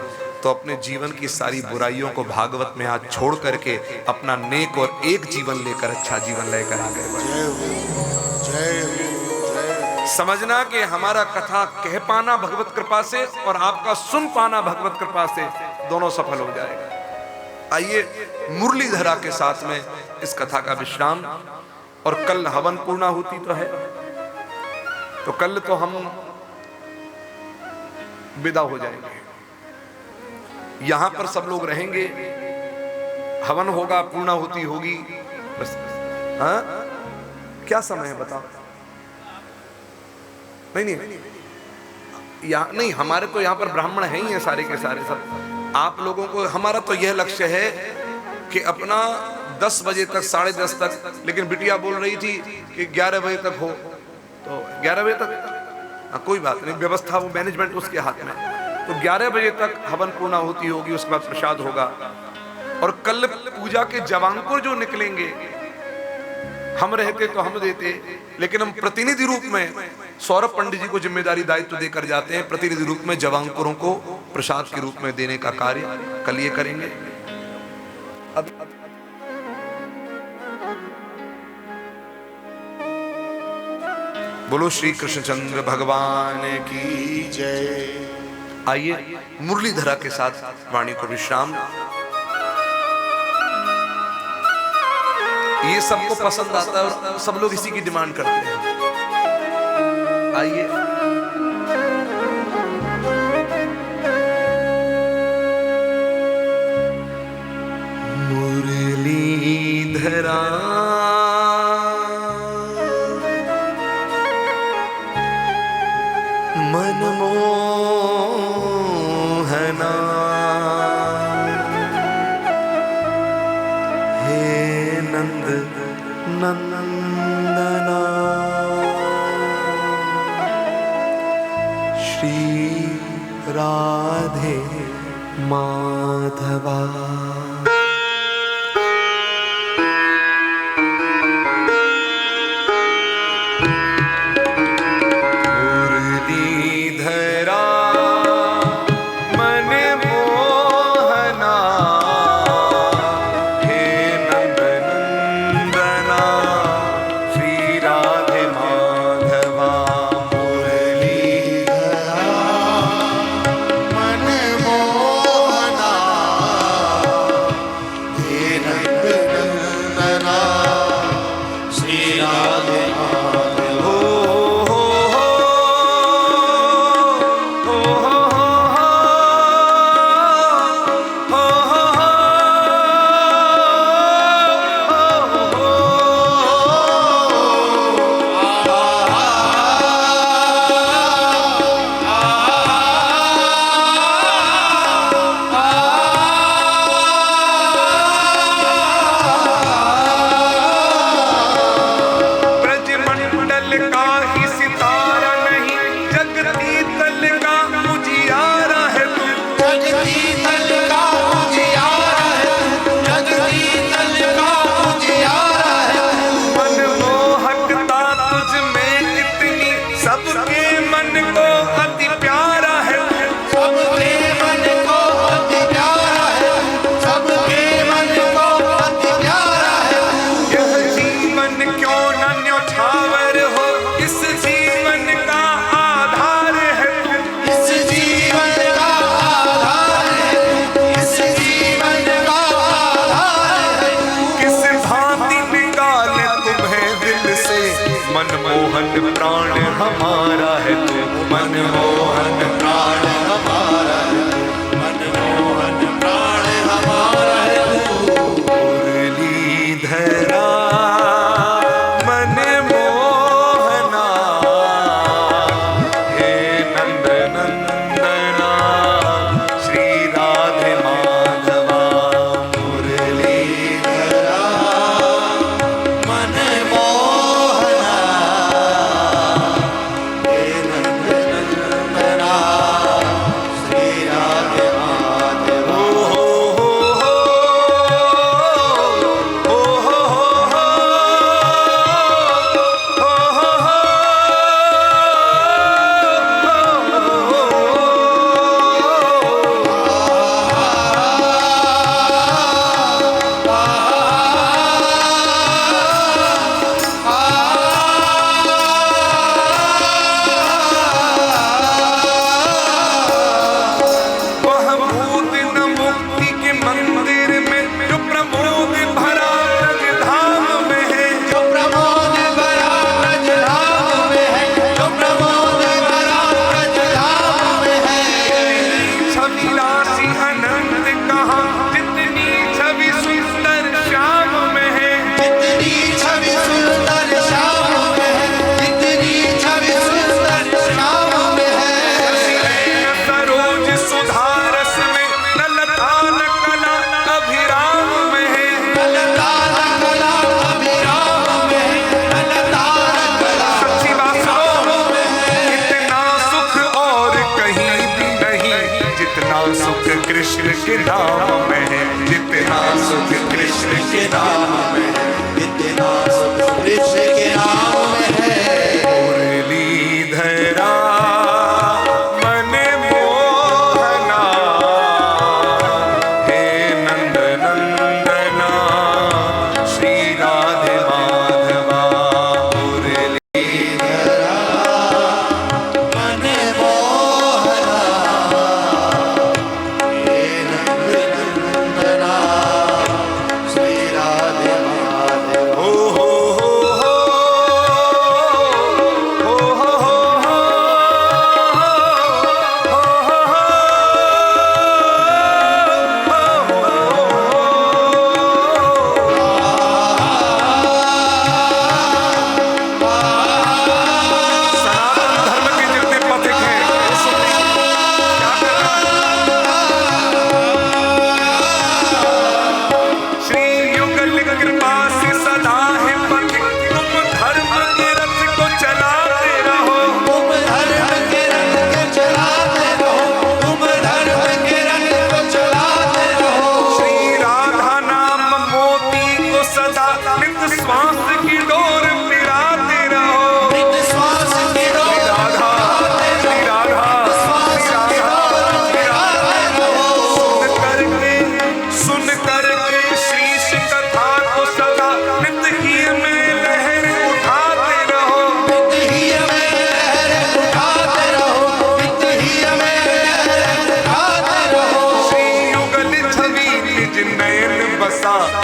तो अपने जीवन की सारी बुराइयों को भागवत में आज छोड़ करके अपना नेक और एक जीवन लेकर, अच्छा जीवन लेकर आगे बढ़े। समझना कि हमारा कथा कह पाना भगवत कृपा से और आपका सुन पाना भगवत कृपा से दोनों सफल हो जाएगा। आइए मुरलीधरा के साथ में इस कथा का विश्राम, और कल हवन पूर्णाहुति तो है, तो कल तो हम विदा हो जाएंगे। यहां पर सब लोग रहेंगे, हवन होगा, पूर्णाहुति होगी, बस। हाँ, क्या समय है बताओ? नहीं, यहाँ नहीं, हमारे तो यहाँ पर ब्राह्मण हैं ही हैं सारे के सारे सब। आप लोगों को, हमारा तो यह लक्ष्य है कि अपना 10 बजे तक, 10:30 तक, लेकिन बिटिया बोल रही थी कि 11 बजे तक हो, तो 11 बजे तक कोई बात नहीं, व्यवस्था वो मैनेजमेंट उसके हाथ में। तो 11 बजे तक हवन पूर्णाहुति होगी, उसके बाद प्रसाद होगा। और कल पूजा के जवांकुर जो निकलेंगे, हम रहते तो हम देते, लेकिन हम प्रतिनिधि रूप में सौरभ पंडित जी को जिम्मेदारी दायित्व देकर जाते हैं, प्रतिनिधि रूप में जवांकुरों को प्रसाद के रूप में देने का कार्य कल ये करेंगे। अब बोलो श्री कृष्णचंद्र भगवान की जय। आइए मुरलीधरा के साथ वाणी को विश्राम। ये सबको पसंद आता है और सब लोग इसी की डिमांड करते हैं। आइए मुरलीधरा मनमोहना हे नंद नंदना श्री राधे माधवा। मनमोहन प्राण हमारा है तू, मनमोहन प्राण हमारा है तू, मनमोहन प्राण हमारा है तू। मुरलीधरा मनमोहना हे नंद नंदना श्री राधे माधवा। मुरलीधरा कृष्ण के नाम में है, जितना सुख कृष्ण के नाम में है, जितना सुख कृष्ण के नाम में है। मुरलीधरा मन मोहना, हे नंद नंदना श्री राधे माधवा। मुरलीधरा मन मोहना, हे नंद नंदना श्री राधे माधवा।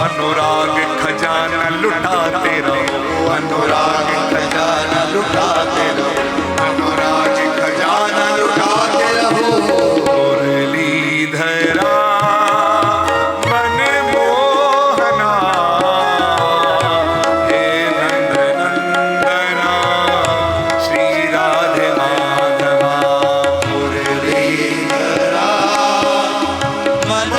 अनुराग खजाना लुटाते रहो, अनुराग खजाना लुटाते रहो, अनुराग खजाना लुटाते रहो। मुरलीधरा मन मोहना, हे नंद नंदना श्री राधे माधवा। मुरलीधरा मन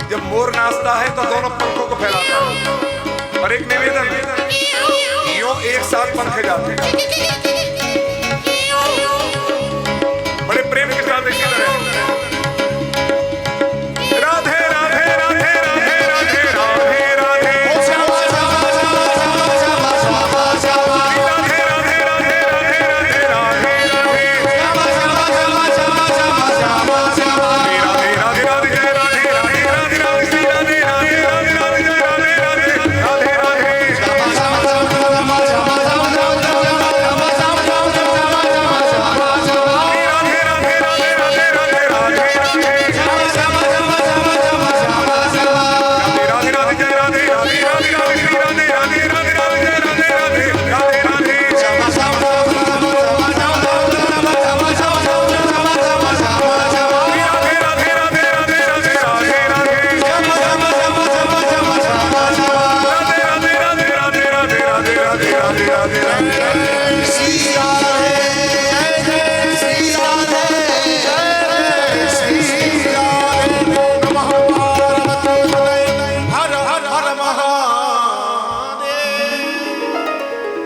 जब मोर नाचता है तो दोनों पंखों को फैलाता है और एक निवेदन, यूं एक साथ पंखे जाते हैं बड़े प्रेम के साथ इसी तरह।